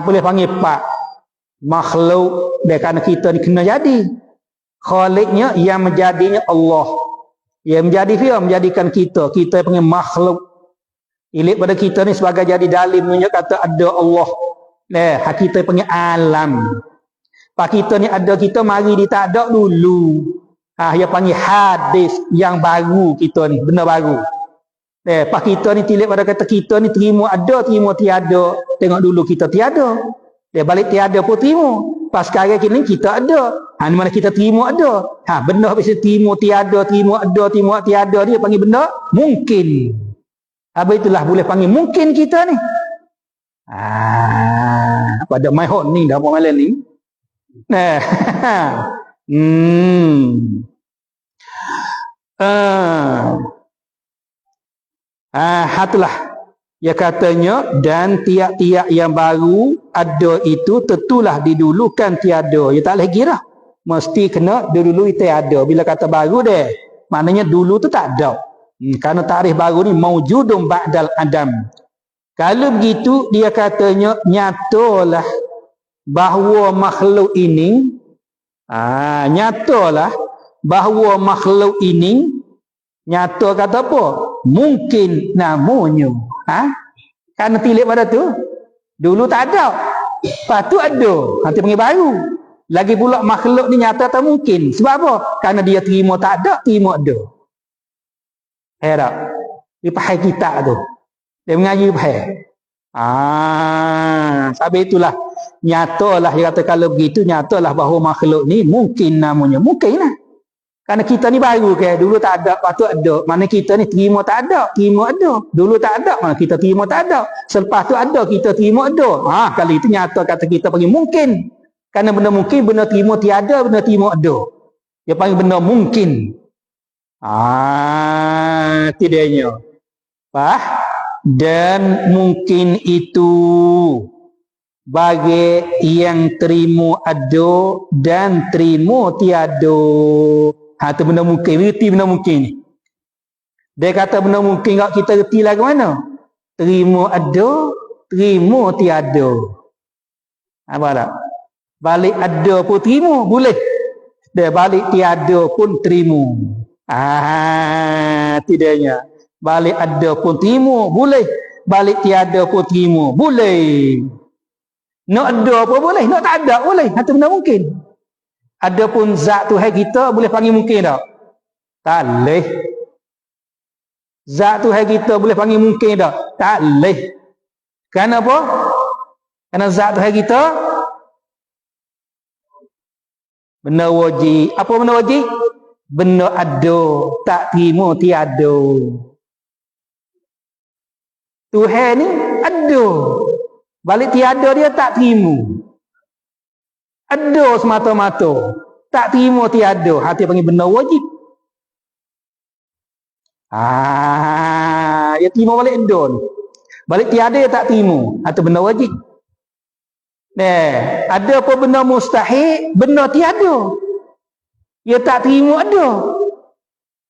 Boleh panggil pak. Makhluk kerana kita ni kena jadi. Khaliknya yang menjadinya Allah. Yang menjadi dia menjadikan kita. Kita panggil makhluk. Ilik pada kita ni sebagai jadi dalil menunjuk kata ada Allah. Kita panggil alam. Pak kita ni ada kita mari dia tak ada dulu. Dia panggil hadis yang baru kita ni, benda baru. Pak kita ni tilik pada kata kita ni terima ada, terima tiada. Tengok dulu kita tiada. Dia balik tiada pun terima. Pas sekarang kini kita ada. Di mana kita terima ada. Benda habis terima tiada, terima ada, terima tiada dia panggil benda mungkin. Habis itulah boleh panggil mungkin kita ni. Pada my hot ni dah apa malam ni. Itulah dia katanya dan tiap-tiap yang baru ada itu tentulah didulukan tiada. Ya tak boleh kira. Mesti kena dulu itu ada. Bila kata baru deh, maknanya dulu tu tak ada. Kerana tarikh baru ni maujudun ba'dal adam. Kalau begitu dia katanya nyatalah bahawa makhluk ini nyatalah bahawa makhluk ini nyata kata apa? Mungkin namanya. Kerana tilik pada tu dulu tak ada. Lepas tu ada. Nanti panggil baru. Lagi pula makhluk ni nyata tak mungkin. Sebab apa? Kerana dia terima tak ada, terima ada. Tak? Dia faham kitab tu. Dia mengaji faham. Sebab itulah nyatalah dia kata kalau begitu nyatalah bahawa makhluk ni mungkin namanya. Mungkin lah. Kerana kita ni baru ke, dulu tak ada, lepas tu ada. Mana kita ni terima tak ada, terima ada. Dulu tak ada, mana kita terima tak ada. Selepas tu ada, kita terima ada. Kali itu nyata kata kita panggil mungkin. Kerana benda mungkin, benda terima tiada, benda terima ada. Dia panggil benda mungkin. Tidaknya. Dan mungkin itu bagi yang terima ada dan terima tiada. Itu benda mungkin. Reti benda mungkin ni. Dia kata benda mungkin kat kita reti lah ke mana? Terima ada, terima tiada. Apa tak? Balik ada pun terima, boleh. Dia balik tiada pun terima. Tidaknya. Balik ada pun terima, boleh. Balik tiada pun terima, boleh. Nak ada pun boleh, nak tak ada boleh. Itu benda mungkin. Adapun zat Tuhan kita boleh panggil mungkin tak? Tak boleh. Zat Tuhan kita boleh panggil mungkin tak? Tak boleh. Kerana apa? Kerana zat Tuhan kita benda wajib. Apa benda wajib? Benda ada, tak terima tiada. Tuhan ni ada. Balik tiada dia tak terima. Ada semata-mata. Tak terima tiada. Hati panggil benda wajib. Dia terima balik ada ni. Balik tiada dia tak terima. Hati benda wajib. Ada apa benda mustahil, benda tiada. Dia tak terima ada.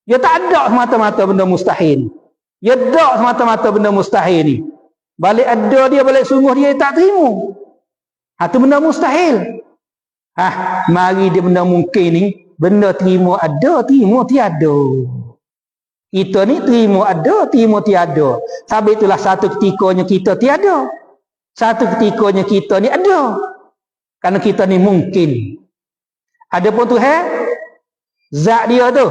Dia tak ada semata-mata benda mustahil. Dia ada semata-mata benda mustahil ni. Balik ada dia, balik sungguh dia tak terima. Itu benda mustahil. Mari dia benda mungkin ni, benda terima ada, terima tiada. Kita ni terima ada, terima tiada. Sebab itulah satu ketikanya kita tiada. Satu ketikanya kita ni ada. Kerana kita ni mungkin. Adapun Tuhan, zat dia tu.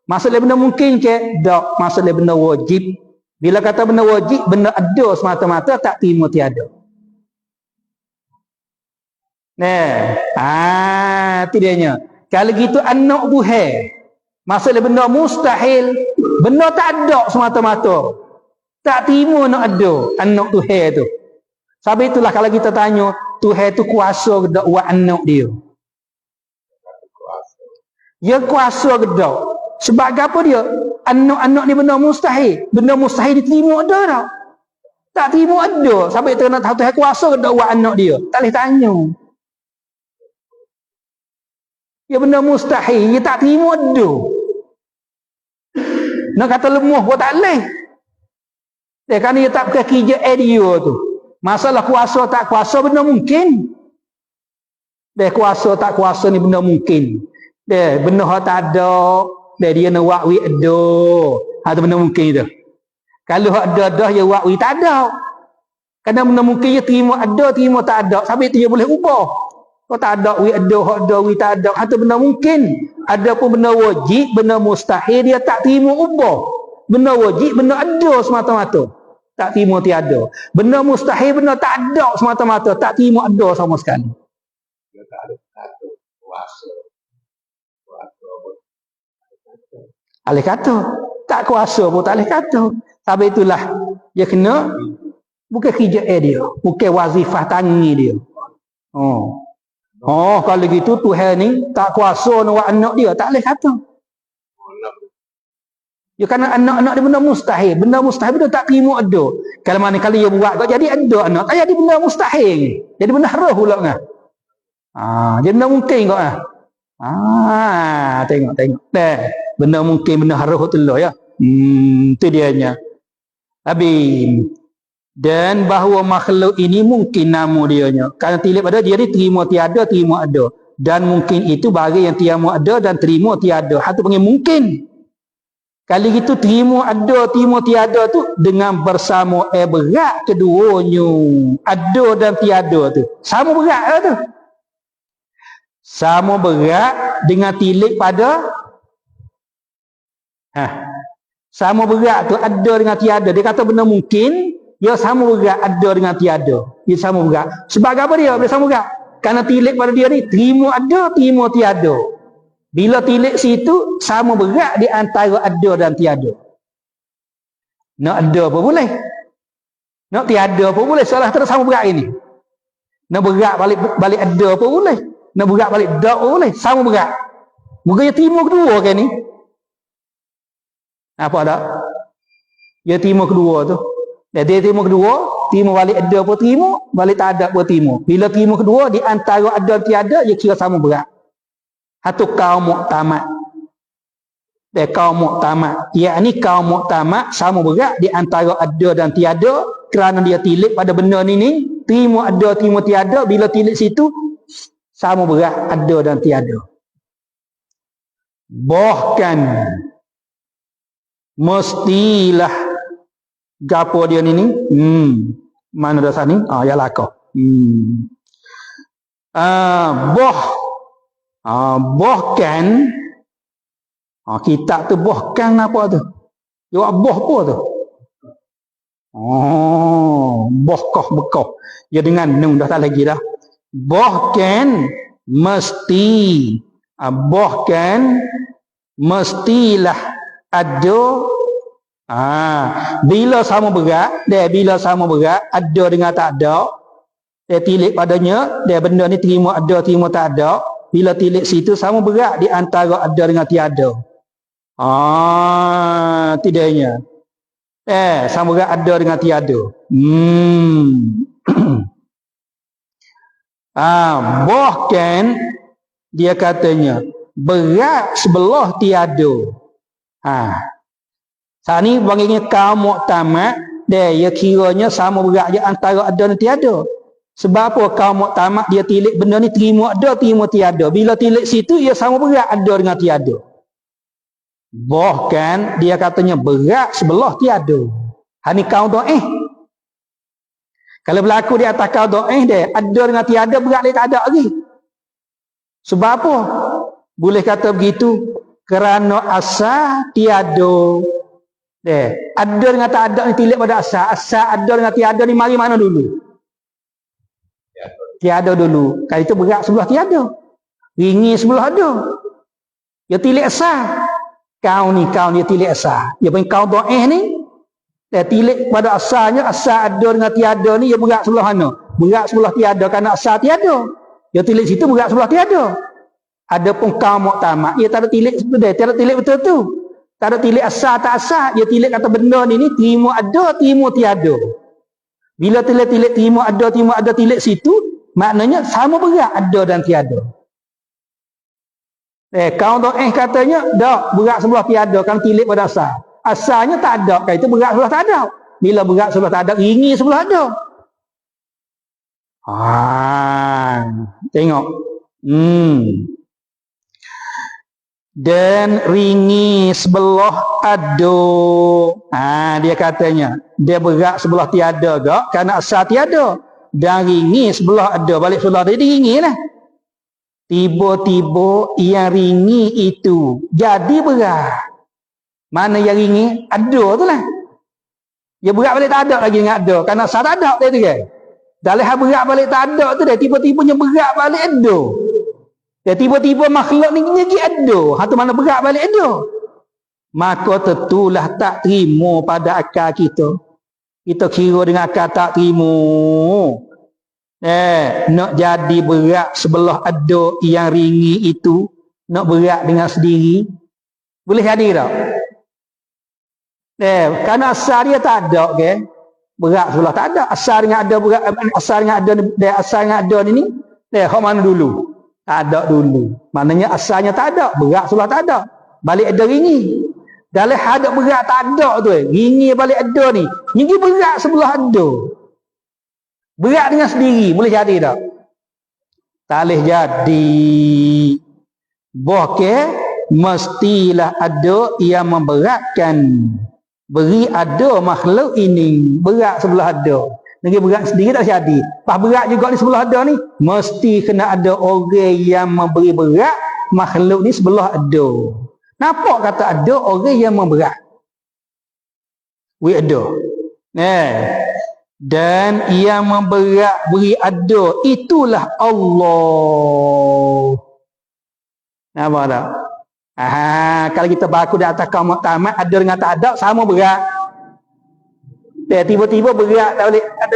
Maksudnya benda mungkin ke? Tak. Maksudnya benda wajib. Bila kata benda wajib, benda ada semata-mata, tak terima tiada. Itu dianya. Kalau gitu anak Tuhan. Maksudnya benda mustahil, benda tak ada semata-mata. Tak terima nak ada anak Tuhan tu. Sebab itulah kalau kita tanya, Tuhan tu kuasa ke tak buat anak dia? Dia kuasa ke tak? Sebab apa dia? Anak-anak ni benda mustahil. Benda mustahil diterima ada tak? Tak terima ada. Sebab itu nak tahu Tuhan kuasa ke tak buat anak dia? Tak boleh tanya. Dia benda mustahil, dia tak terima ada. Nak kata lemah pun tak boleh. Kerana dia tak pakai kerja dia tu. Masalah kuasa tak kuasa benda mungkin. Kuasa tak kuasa ni benda mungkin. Benda tak ada, dia nak buat wik ada. Itu benda mungkin tu. Kalau ada dah dia buat wik tak ada. Kadang benda mungkin dia terima ada, terima tak ada. Sampai tu dia boleh ubah. Kau tak ada wik ada, wik tak ada. Itu benda mungkin. Ada pun benda wajib, benda mustahil dia tak terima ubah. Benda wajib, benda ada semata-mata. Tak terima tiada. Benda mustahil, benda tak ada semata-mata. Tak terima ada sama sekali. Dia tak ada kuasa. Alih kata. Tak kuasa pun tak alih kata. Sebab itulah dia kena bukan kerja dia. Bukan wazifah tangi dia. Kalau gitu Tuhan ni tak kuasa nak buat anak dia. Tak alih kata. Ya, kerana anak-anak dia benda mustahil. Benda mustahil benda tak terima ada. Kalau mana kali dia buat kau jadi ada anak. Tak jadi benda mustahil. Jadi benda haruh pula kan. Jadi benda mungkin kau tengok. Benda mungkin, benda haruh tu lah ya. Itu dianya. Habis. Dan bahawa makhluk ini mungkin nama dianya. Kerana tilip ada dia ni terima tiada, terima ada. Dan mungkin itu bagi yang terima ada dan terima tiada. Itu panggil mungkin. Kali gitu terima ada, terima tiada tu dengan bersama berat keduanya. Ada dan tiada tu. Sama berat lah tu. Sama berat dengan tilik pada sama berat tu ada dengan tiada. Dia kata benda mungkin, dia sama berat ada dengan tiada. Dia sama berat. Sebab apa dia? Dia sama berat. Kerana tilik pada dia ni terima ada, terima tiada. Bila tilik situ sama berat di antara ada dan tiada. Nak ada apa boleh? Nak tiada apa boleh? Salah terus sama berat ini. Nak berat balik ada apa boleh? Nak berat balik tak apa boleh? Sama berat. Mungkin dia terima kedua kan ni? Apa tak? Dia terima kedua tu. Dia terima kedua, terima balik ada apa terima, balik tak ada apa terima. Bila terima kedua di antara ada dan tiada, dia kira sama berat. Atau kaum muktamad. Kaum muktamad. Yakni kaum muktamad sama berat di antara ada dan tiada kerana dia tilik pada benda ni terima ada, terima tiada. Bila tilik situ sama berat ada dan tiada. Bahkan mestilah gapo dia ni? Mana dasar ni? Ya lakah. Bahkan kitab tu bahkan apa tu? Jawab bah apa tu? Bahkah bekah. Ya dengan nun dah tak lagi dah. Bahkan mesti bahkan mestilah ada bila sama berat bila sama berat ada dengan tak ada tilik padanya benda ni terima ada terima tak ada bila tilik situ sama berat di antara ada dengan tiada tidaknya sama berat ada dengan tiada bahkan dia katanya berat sebelah tiada saat ni panggilnya kaum muktamad dia kiranya sama berat je antara ada dan tiada. Sebab apa kaum muktamad dia tilik benda ni terima ada terima tiada. Bila tilik situ ia sama berat ada dengan tiada. Bahkan dia katanya berat sebelah tiada. Ni kaum dhaif. Kalau berlaku di atas kaum dhaif dia ada dengan tiada berat dia tak ada lagi. Sebab apa? Boleh kata begitu kerana asal tiada. Ada dengan tak ada ni tilik pada asal. Asal ada dengan tiada ni mari mana dulu? Tiada dulu. Kalau itu berat sebelah tiada. Ringi sebelah ada. Dia tilik asal. Kau dia tilik asal. Dia panggil kau dhaif ni. Dia tilik pada asalnya. Asal ada dengan tiada ni dia berat sebelah mana? Berat sebelah tiada kerana asal tiada. Dia tilik situ berat sebelah tiada. Adapun kaum muktamad dia tak ada tilik sebelah dia. Tak ada tilik betul tu. Tak ada tilik asal tak asal. Dia tilik kata benda ni terima ada, terima tiada. Bila tilik terima ada tilik situ, maknanya sama berat ada dan tiada. Kaum dhaif katanya, dak berat sebelah tiada kan tilik pada asal. Asalnya tak ada, kan itu berat sebelah tak ada. Bila berat sebelah tak ada, ringi sebelah ada. Tengok. Dan ringi sebelah ada. Dia katanya dia berat sebelah tiada gak kerana asal tiada dan ringi sebelah ada. Balik sebelah dia ringi lah. Tiba-tiba yang ringi itu jadi berat. Mana yang ringi? Ada tu lah. Dia berat balik tak ada lagi dengan ada kerana asal tak ada dia tu kan. Dalam berat balik tak ada tu dia tiba-tibanya berat balik ada. Ya tiba-tiba makhluk ni jadi ada. Hatu mana berat balik ada. Maka tentulah tak terima pada akal kita. Kita kira dengan akal tak terima. Nak jadi berat sebelah ada yang ringi itu. Nak berat dengan sendiri. Boleh jadi tak? Kerana asal dia tak ada. Okay? Berat sebelah tak ada. Asal dengan ada berat. Asal dengan ada ni. Hak mana dulu? Tak ada dulu. Maknanya asalnya tak ada. Berat sebelah tak ada. Balik ada ringi. Dalam hadap berat tak ada tu. Ringi balik ada ni. Ringi berat sebelah ada. Berat dengan sendiri. Boleh jadi tak? Tak boleh jadi. Bahkan mestilah ada yang memberatkan. Beri ada makhluk ini. Berat sebelah ada. Negeri berat sendiri tak jadi. Pas berat juga di sebelah ada ni. Mesti kena ada orang yang memberi berat. Makhluk ni sebelah ada. Nampak kata ada orang yang memberat. Ada. Dan yang memberat beri ada. Itulah Allah. Nampak tak? Kalau kita baku di atas kaum muktamad. Ada dengan tak ada. Sama berat. Tiba-tiba berat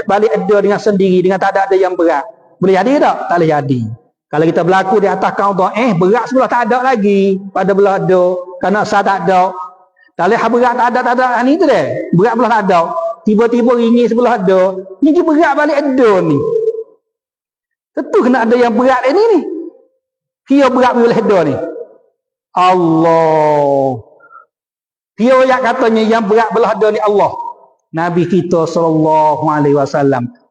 balik ada dengan sendiri dengan tak ada yang berat. Boleh jadi tak? Tak boleh jadi. Kalau kita berlaku di atas kaum dhaif berat sebelah tak ada lagi pada belah ada kerana asal tak ada. Tak boleh berat tak ada ni tu deh. Berat belah tak ada. Tiba-tiba ringi sebelah ada. Ni berat balik ada ni. Tentu kena ada yang berat ni. Kira berat boleh ada ni. Allah. Kira yang katanya yang berat belah ada ni Allah. Nabi kita SAW.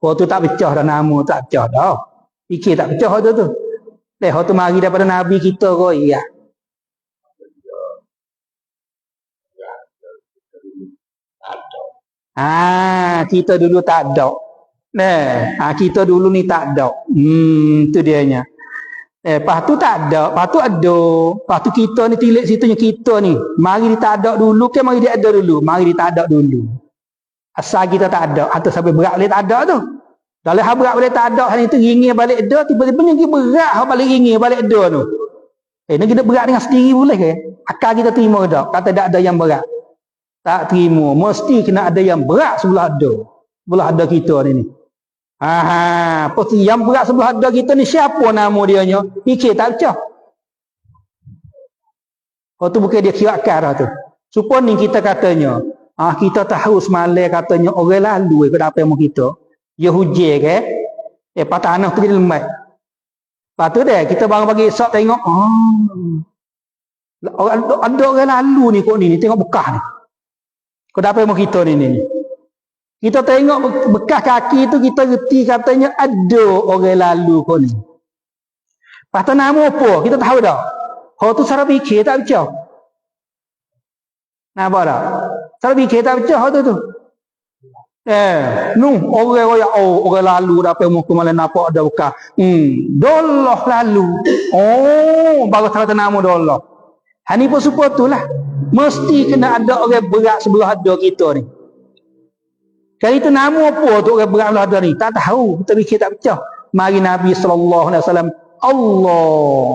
Waktu tak pecah dah nama, tak pecah dah. Fikir tak pecah tu. Waktu mari daripada Nabi kita kau, iya. Kita dulu tak ada. Kita dulu ni tak ada. Tu dianya. Lepas tu tak ada, lepas tu ada. Lepas tu kita ni tilik situnya kita ni. Mari dia tak ada dulu ke mari dia ada dulu? Mari dia tak ada dulu. Asal kita tak ada, atau sampai berat boleh tak ada tu. Kalau hal berat boleh tak ada, hal itu ringir balik ada, tiba-tiba ni berat hal balik ringir balik ada tu. Ni kita berat dengan sendiri boleh ke? Akal kita terima ke tak? Kata tak ada yang berat. Tak terima. Mesti kena ada yang berat sebelah ada. Sebelah ada kita ni. Pasti yang berat sebelah ada kita ni siapa nama dia nya? Fikir tak pecah. Oh tu bukan dia kira akal dah tu. Supaya ni kita katanya, kita tahu semalam katanya orang lalu ke apa yang kita. Dia hujan ke? Patah tanah tu jadi lembat. Lepas tu dah kita baru bagi esok tengok, ada orang lalu ni kok ni tengok bekas ni. Kau apa yang kita ni. Kita tengok bekas kaki tu kita reti katanya ada orang lalu kau ni. Patah nama apa? Kita tahu dah. Kau tu cara fikir tak pecah. Nampak tak? Cara fikir tak pecah kau tu. Orang royak orang lalu dah apa muka malah nampak ada bekas. Dolah lalu. Baru kata nama dolah. Hani pun supaya itulah. Mesti kena ada orang berat sebelah ada kita ni. Kali itu nama apa tu orang berat sebelah ada ni? Tak tahu. Kita fikir tak pecah. Mari Nabi SAW. Allah.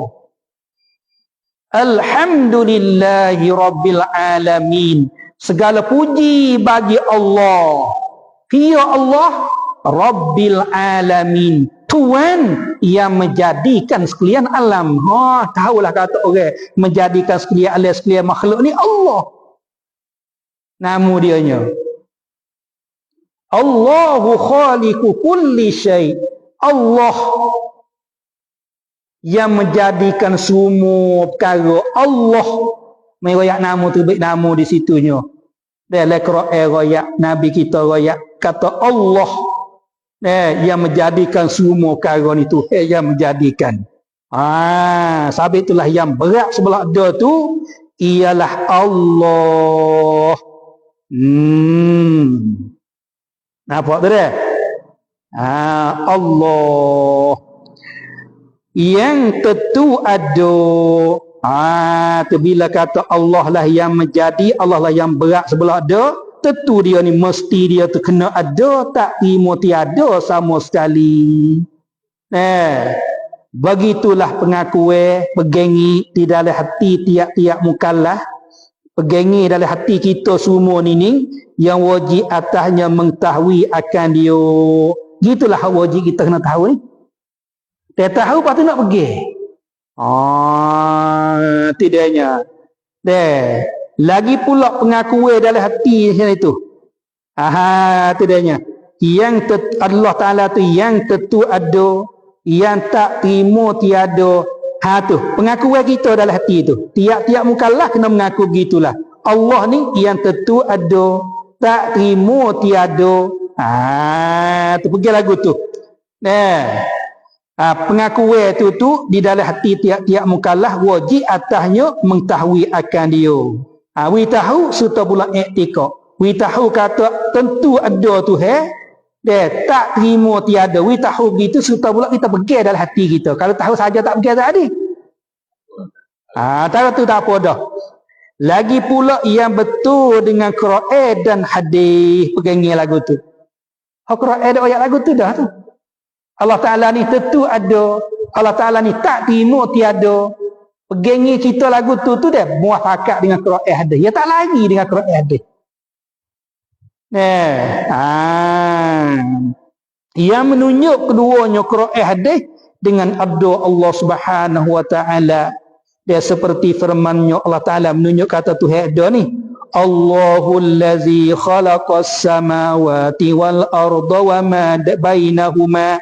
Alhamdulillahi Rabbil Alamin. Segala puji bagi Allah. Dia Allah Rabbil Alamin, Tuhan yang menjadikan sekalian alam. Tahulah kata orang menjadikan sekalian alam, sekalian makhluk ni Allah. Nama dianya Allahu khaliqu kulli syai. Allah yang menjadikan semua perkara. Allah meroyak nama tu baik nama di situnya. Dalam Quran royak Nabi kita royak kata Allah yang menjadikan semua perkara ni tu yang menjadikan. Sebab itulah yang berat sebelah dia tu ialah Allah. Nampak tu dah? Allah yang tentu ada. Tu bila kata Allah lah yang menjadi, Allah lah yang berat sebelah dia, tentu dia ni mesti dia tu kena ada, tak terima tiada sama sekali. Begitulah pengakuan pegengi di dalam hati tiap-tiap mukallaf, pegengi dalam hati kita semua ni yang wajib atasnya mengetahui akan dia. Gitulah wajib kita kena tahu ni. Dia tahu lepas tu nak pergi. Tidaknya. Lagi pula pengakuan dalam hati macam itu. Tidaknya. Allah Ta'ala tu yang tentu ada, yang tak terima tiada. Tu pengakuan kita dalam hati tu. Tiap-tiap mukallaf kena mengaku gitulah. Allah ni yang tentu ada, tak terima tiada. Tu pergi lagu tu. Pengakuan tu di dalam hati tiap-tiap mukallaf wajib atasnya mengetahui akan dia. We tahu serta pula i'tikad. We tahu kata tentu ada tu tak terima tiada. We tahu begitu serta pula kita pegang dalam hati kita. Kalau tahu saja tak pegang tadi. Tahu tu tak apa dah. Lagi pula yang betul dengan Quran dan hadis, pegangnya lagu tu. Quran ada ayat lagu tu dah tu. Allah Ta'ala ni tentu ada, Allah Ta'ala ni tak terima tiada. Pegangi kita lagu tu dah muafakat dengan Quran hadis. Ya tak lagi dengan Quran hadis. Yang menunjuk keduanya Quran hadis dengan abdu Allah Subhanahu wa Ta'ala. Dia seperti firman-Nya Allah Ta'ala menunjuk kata Tuhan ada ni. Allahul ladzi khalaqas samawati wal arda wa ma bainahuma.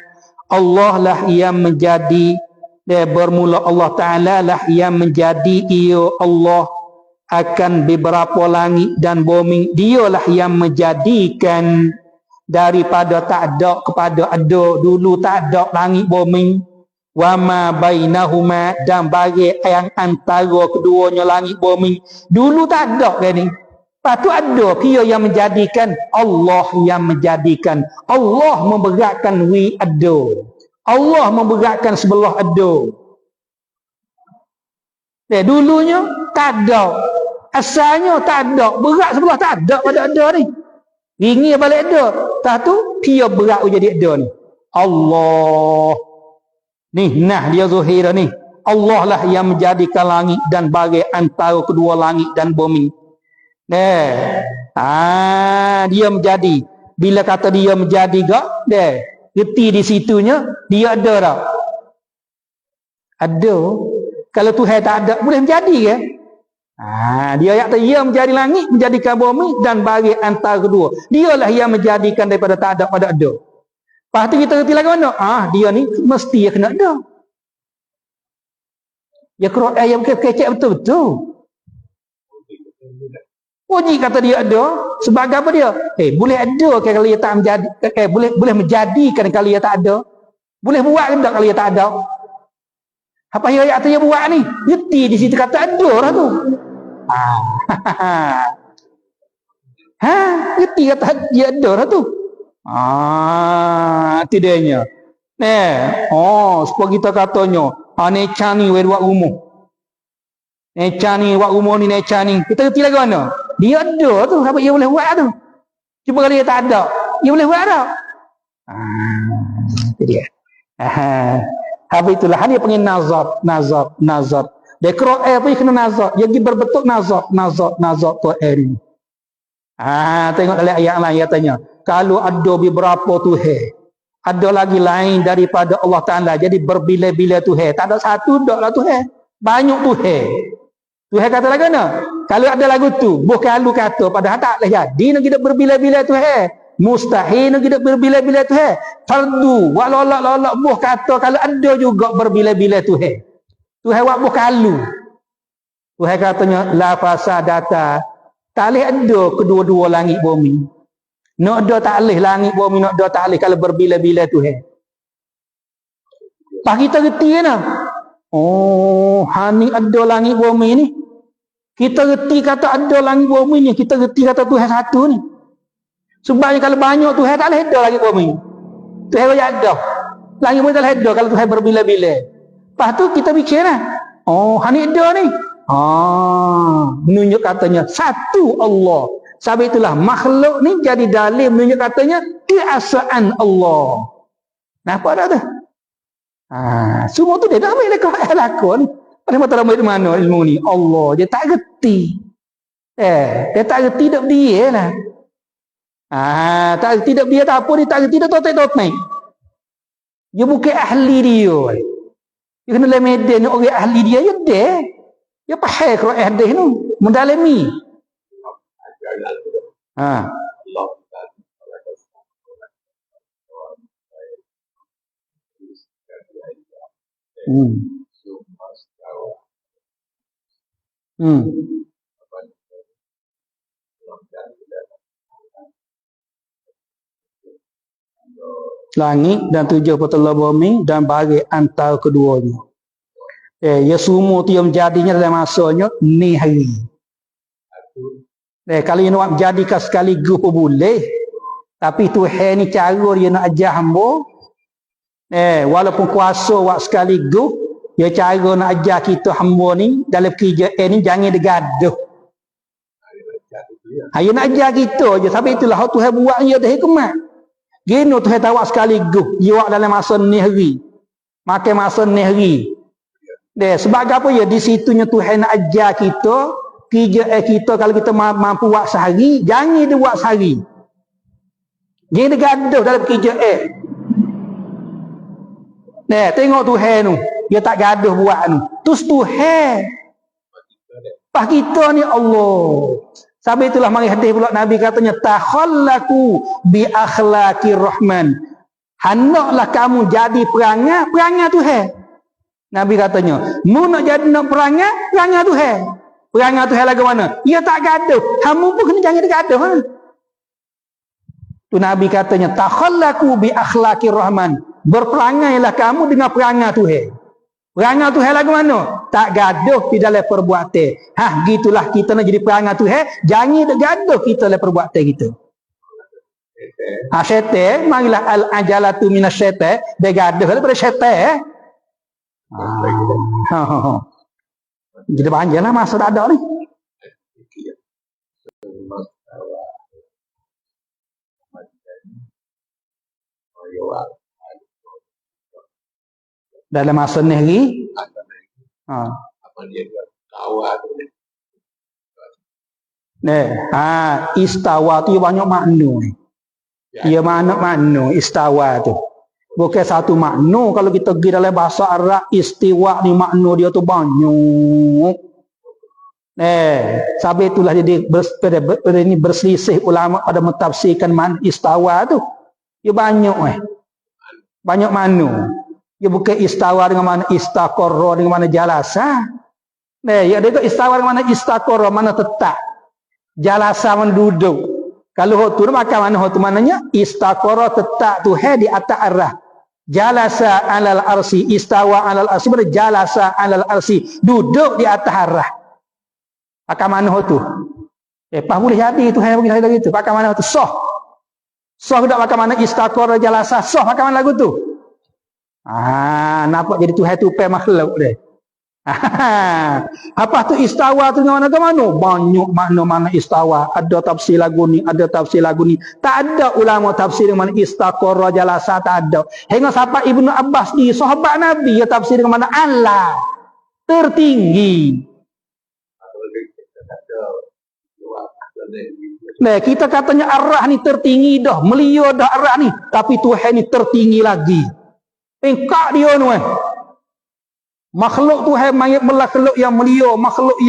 Allah lah yang menjadi, bermula Allah Ta'ala lah yang menjadi ia Allah akan beberapa langit dan bumi. Dialah yang menjadikan daripada tak ada kepada ada. Dulu tak ada langit bumi. Wa ma bainahuma, dan bagi yang antara keduanya langit bumi. Dulu tak ada kan ni. Patut ada dia yang menjadikan, Allah yang menjadikan. Allah memberatkan we ada. Allah memberatkan sebelah ada. Dulunya tak ada. Asalnya tak ada. Berat sebelah tak ada pada ada ni. Ringi balik ada. Tak tu dia berat jadi ada ni. Allah. Ni nah dia zuhir ni. Allah lah yang menjadikan langit dan bagai antara kedua langit dan bumi. Dia menjadi. Bila kata dia menjadi gak, reti di situnya dia ada tak? Ada. Kalau Tuhan tak ada, boleh menjadi ke? Dia ayat dia menjadi langit, menjadikan bumi dan bagi antara kedua. Dialah yang menjadikan daripada tak ada pada ada. Lepas tu kita reti lagi mana? Dia ni mesti dia kena ada. Ya Quran yang kecek betul-betul. Uji kata dia ada, sebagai apa dia? Boleh ada ke kalau dia tak menjadi, boleh menjadikan kalau dia tak ada? Boleh buat ke tak kalau dia tak ada? Apa yang ayat tu dia buat ni? Reti di situ kata ada lah tu. Reti kata dia ada lah tu. Itu dia nya. Supaya kita katanya, neca ni buat rumah. Neca ni buat rumah ni, neca ni. Kita reti lagi mana? Dia ada tu, apa dia boleh buat tu? Cuba kalau dia tak ada, dia boleh buat tak? Itu dia. Habis itulah dia panggil nazar. Dia Quran pun kena nazar. Dia pergi berbentuk nazar Quran. Tengok dalam ayat lain katanya, kalau ada beberapa Tuhan, ada lagi lain daripada Allah Taala, jadi berbilai-bilai Tuhan. Tak ada satu daklah Tuhan. Banyak Tuhan. Tuhan kata lagi mana? Kalau ada lagu tu, bukan lu kata padahal tak boleh jadi nak kita berbilai-bilai Tuhan. Mustahil nak kita berbilai-bilai Tuhan. Fardu, walolak buh kata kalau ada juga berbilai-bilai Tuhan. Tuhan buat buh kalu. Tuhan katanya la fasadata. Tak boleh ada kedua-dua langit bumi. Nak ada tak boleh langit bumi, nak ada tak boleh kalau berbilai-bilai Tuhan. Pak kita reti kan? Hani ada langit bumi ni. Kita reti kata ada langit bumi ni, kita reti kata Tuhan satu ni. Sebabnya kalau banyak Tuhan tak boleh ada langit bumi. Tuhan banyak ada. Langit bumi tak boleh ada kalau Tuhan berbilai-bilai. Lepas tu kita fikir lah. Hani ada ni. Menunjuk katanya satu Allah. Sebab itulah makhluk ni jadi dalil menunjuk katanya keesaan Allah. Nampak tak tu? Semua tu dia dah ambil lakon. Pada mata ramai di mana ilmu ni? Allah, dia tak reti. Dia tak reti dak dia lah. Tak reti dak dia tak apa, dia tak reti dak totek-totek. Dia bukan ahli dia. Dia kena dalam medan orang ahli dia ya dia. Dia faham Quran hadis tu, mendalami. Langit dan 7 petelah bumi dan bagi antara keduanya. Ya semua tu yang menjadinya dalam masanya ni hari. Kalau dia nak jadikan sekaligus pun boleh. Tapi Tuhan ni cara dia nak ajar hamba. Walaupun kuasa buat sekaligus, dia cara nak ajar kita hamba ni dalam kerjaan ni jangan degaduh. Dia nak ajar kita je. Sampai itulah Tuhan buat dia dah hikmat. Gini Tuhan tahu sekaligus. Dia buat dalam masa ni hari. Makan masa ni hari. Sebab apa ya? Di situnya Tuhan nak ajar kita. Kerjaan kita kalau kita mampu buat sehari, jangan dia buat sehari. Jangan dia gaduh dalam kerjaan. Tengok Tuhan tu. Dia tak gaduh buat tu. Terus Tuhan. Pas kita ni Allah. Sampai itulah mari hadis pula Nabi katanya takhallaku bi akhlaqir rahman. Hendaklah kamu jadi perangai Tuhan. Nabi katanya, mu nak jadi nak perangai Tuhan. Perangai Tuhan lagu mana? Ia tak gaduh. Kamu pun kena jangan gaduh. Tu Nabi katanya takhallaku bi akhlaqir rahman. Berperangailah kamu dengan perangai Tuhan. Perangai Tuhan lagu mana? Tak gaduh di dalam perbuatan. Gitulah kita nak jadi perangai Tuhan. Jangan tak gaduh kita dalam perbuatan kita. Syaitan, marilah al-ajalatu minasyaitan. Dia gaduh daripada syaitan. Kita panjanglah masa tak ada ni. Dalam masa ni lagi istawa tu banyak makna ni. Ia makna istawa tu. Bukan satu makna. Kalau kita pergi dalam bahasa Arab, istiwa ni makna dia tu banyak. Sebab itulah jadi berselisih ulama pada mentafsirkan makna istawa tu. Ia banyak banyak makna. Ia bukan istawa dengan mana istaqarra dengan mana jalasa. Ya dia istawa dengan mana istaqarra mana tetap. Jalasa mana duduk. Kalau hotu maka mana hotu mananya istaqarra tetap tu di atas arah. Jalasa alal arsi, istawa alal arsi, mana jalasa alal arsi, duduk di atas arah. Maka mana hotu? Pas boleh jadi tu bagi saya gitu. Maka mana hotu sah. Sah dak maka mana istaqarra jalasa sah maka mana lagu tu? Nampak jadi Tuhan tu pe makhluk dia. Apa tu istawa tu mana ke mana? Banyak makna-makna istawa. Ada tafsir lagu ni, ada tafsir lagu ni. Tak ada ulama tafsir dengan mana istaqarra jalasa, tak ada. Hingga sampai Ibnu Abbas ni sahabat Nabi dia tafsir dengan mana Allah tertinggi. Kita katanya arah ni tertinggi dah, melia dah arah ni, tapi Tuhan ni tertinggi lagi. Engkak dia ni makhluk Tuhan makhluk yang mulia, makhluk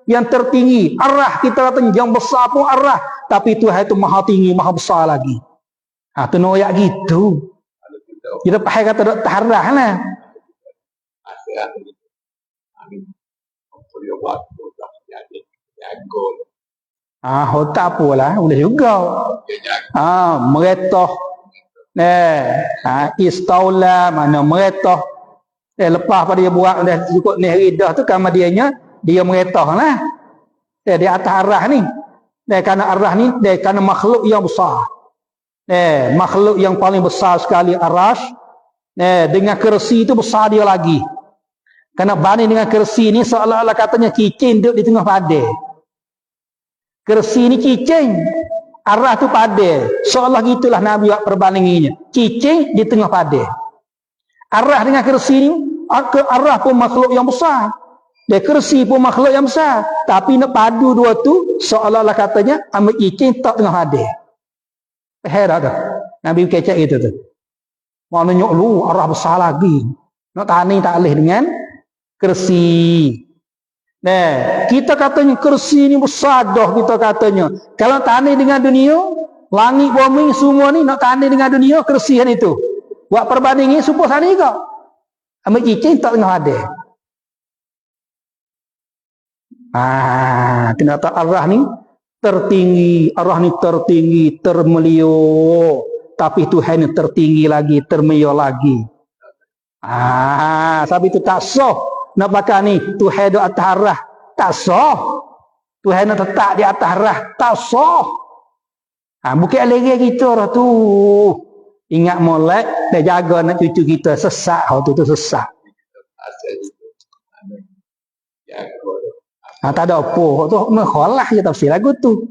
yang tertinggi. Arah kita kata yang besar pun arah, tapi Tuhan itu maha tinggi, maha besar lagi. Tu noyak gitu. Kita pakai kata dok tarah lah. Tak apalah, boleh juga. Meretoh. Istaula mana meretah. Lepas pada dia buat dah cukup ni ridah tu kan dia meretah lah. Di atas arah ni. Kerana arah ni kerana makhluk yang besar. Makhluk yang paling besar sekali arash. Dengan kersi itu besar dia lagi. Kerana banding dengan kersi ni seolah-olah katanya cicing duduk di tengah padai. Kersi ni cicing. Arah tu padai. Seolah gitulah Nabi buat perbandingannya. Cicing di tengah padai. Arah dengan kersi ni, arah pun makhluk yang besar. Dan kersi pun makhluk yang besar. Tapi nak padu dua tu, seolah-olah katanya, ambil cicing tak tengah padai. Heran tak? Nabi kecek gitu tu. Maknanya lu arah besar lagi. Nak tani tak boleh dengan kersi. Kita katanya kersi ni besar dah kita katanya. Kalau tani dengan dunia, langit bumi semua ni nak tani dengan dunia, kersi kan itu. Buat perbandingan supaya sana juga. Ambil cicing tak tengah ada. Kenapa arah ni tertinggi, arah ni tertinggi, termelio. Tapi Tuhan ni tertinggi lagi, termelio lagi. Sebab itu tak sah. Nak pakai ni Tuhan di atas arah tak sah. Tuhan nak tetap di atas arah tak sah. Bukan lagi kita orang tu. Ingat molek dan jaga nak cucu kita sesat. Tu sesat. Tak ada apa. Tu khalah je tafsir lagu tu.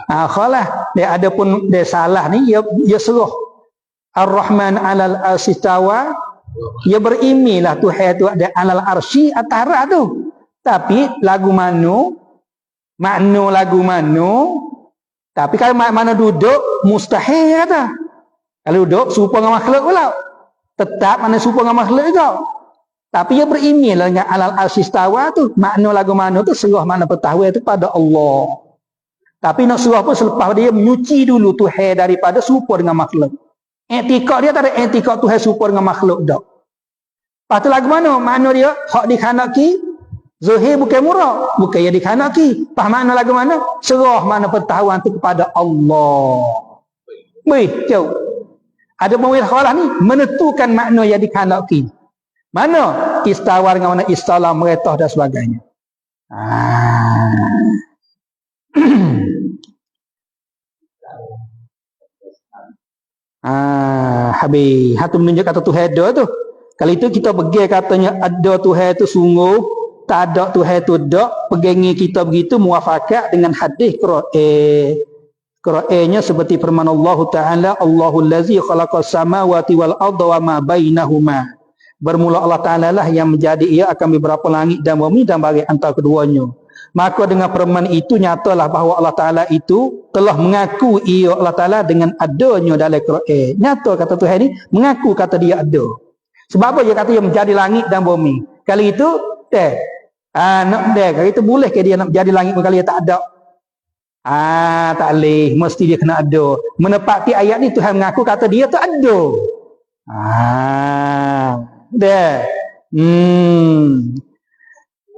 Khalah. Dia ada pun dia salah ni dia suruh Ar-Rahman alal asistawa. Ia berimilah Tuhan tu ada alal arsy atas arah tu. Tapi lagu mano, makna lagu mano. Tapi kalau mana duduk mustahil kata. Kalau duduk serupa dengan makhluk pula. Tetap mana serupa dengan makhluk juga. Tapi ia berimilah dengan alal arsy istawa tu. Makna lagu mano tu serah mana petahwe tu pada Allah. Tapi nak serah pun selepas dia menyuci dulu Tuhan daripada serupa dengan makhluk. Etikad dia tak ada etikad Tuhan serupa dengan makhluk dak. Lepas tu lagu mana? Makna dia hak dikhanaki zahir bukan murah, bukan yang dikhanaki. Pas makna lagu mana? Serah mana pengetahuan tu kepada Allah. Jauh. Ada pemilah khalah ni menentukan makna yang dikhanaki. Mana istawa dengan mana istalah, meretah dan sebagainya. Habis. Hatu menunjuk kata Tuhan ada tu. Kali itu kita pergi katanya ada Tuhan tu sungguh, tak ada Tuhan tu dak. Pegangi kita begitu muafakat dengan hadis Quran. Qurannya seperti firman Allah Ta'ala, Allahul lazi khalaqas samawati wal arda wa ma bainahuma. Bermula Allah Ta'ala lah yang menjadi ia akan beberapa langit dan bumi dan bagi antara keduanya. Maka dengan firman itu nyatalah bahawa Allah Ta'ala itu telah mengaku ia Allah Ta'ala dengan adanya dalam Quran. Nyata kata Tuhan ni mengaku kata dia ada. Sebab apa dia kata dia menjadi langit dan bumi? Kali itu kali itu boleh ke dia nak menjadi langit kali dia tak ada? Tak boleh, mesti dia kena ada. Menepati ayat ni Tuhan mengaku kata dia tu ada.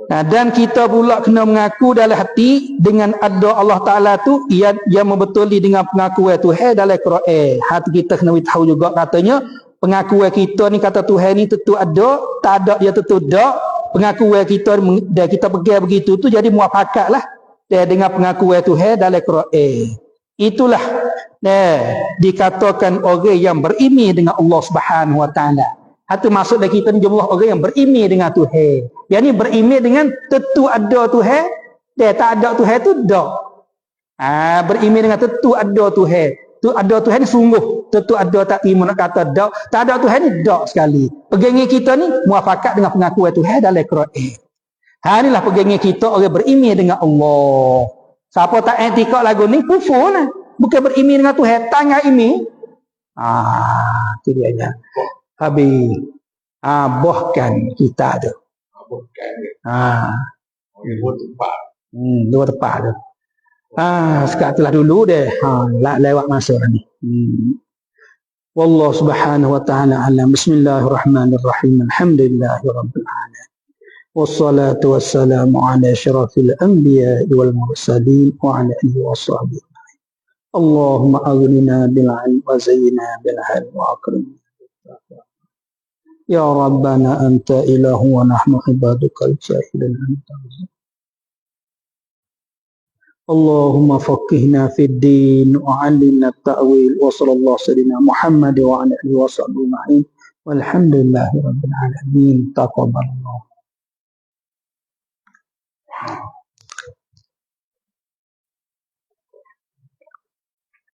Dan kita pula kena mengaku dalam hati dengan ada Allah Ta'ala tu yang membetuli dengan pengakuan Tuhan dalam Quran. Hati kita kena tahu juga katanya pengakuan kita ni kata Tuhan ni tentu ada, tak ada dia tentu tak. Pengakuan kita dan kita pegang begitu tu jadi muafakat lah dengan pengakuan Tuhan dalam Quran. Itulah dikatakan orang yang berimani dengan Allah Subhanahu Wa Ta'ala. Hatu maksud dari kita ni jumlah orang yang berimani dengan Tuhan. Yang ni berimani dengan tentu ada Tuhan, tak ada Tuhan tu dak. Berimani dengan tentu ada Tuhan. Tu ada Tuhan ni sungguh, tentu ada, tak terima nak kata dak. Tak ada Tuhan ni dak sekali. Pegangan kita ni muafakat dengan pengakuan Tuhan dalam Quran. Inilah pegangan kita orang berimani dengan Allah. Siapa tak etikak lagu ni kufur lah. Bukan berimani dengan Tuhan, tanya ini. Itu dia aja. Habis bohkan kita tu. Dua tepat tu. Sekarang itulah dulu deh. Lewat masa ni. Wallahu subhanahu wa ta'ala alam. Bismillahirrahmanirrahim. Alhamdulillahirabbil alamin. Wassalatu wassalamu ala asyrafil anbiya wal mursalin wa ala alihi washabbihi. Allahumma aghnina bil 'ilmi wa zayyina bil 'ilmi wa akrimna. Ya Rabbana anta ilahu wa nahnu ibadukal jahilun anta. Allahumma faqihna fid din wa 'allimna at-ta'wil wa sallallahu sayyidina Muhammad wa ala alihi wa sahbihi ma'in walhamdulillahi rabbil alamin. Taqabbalallah.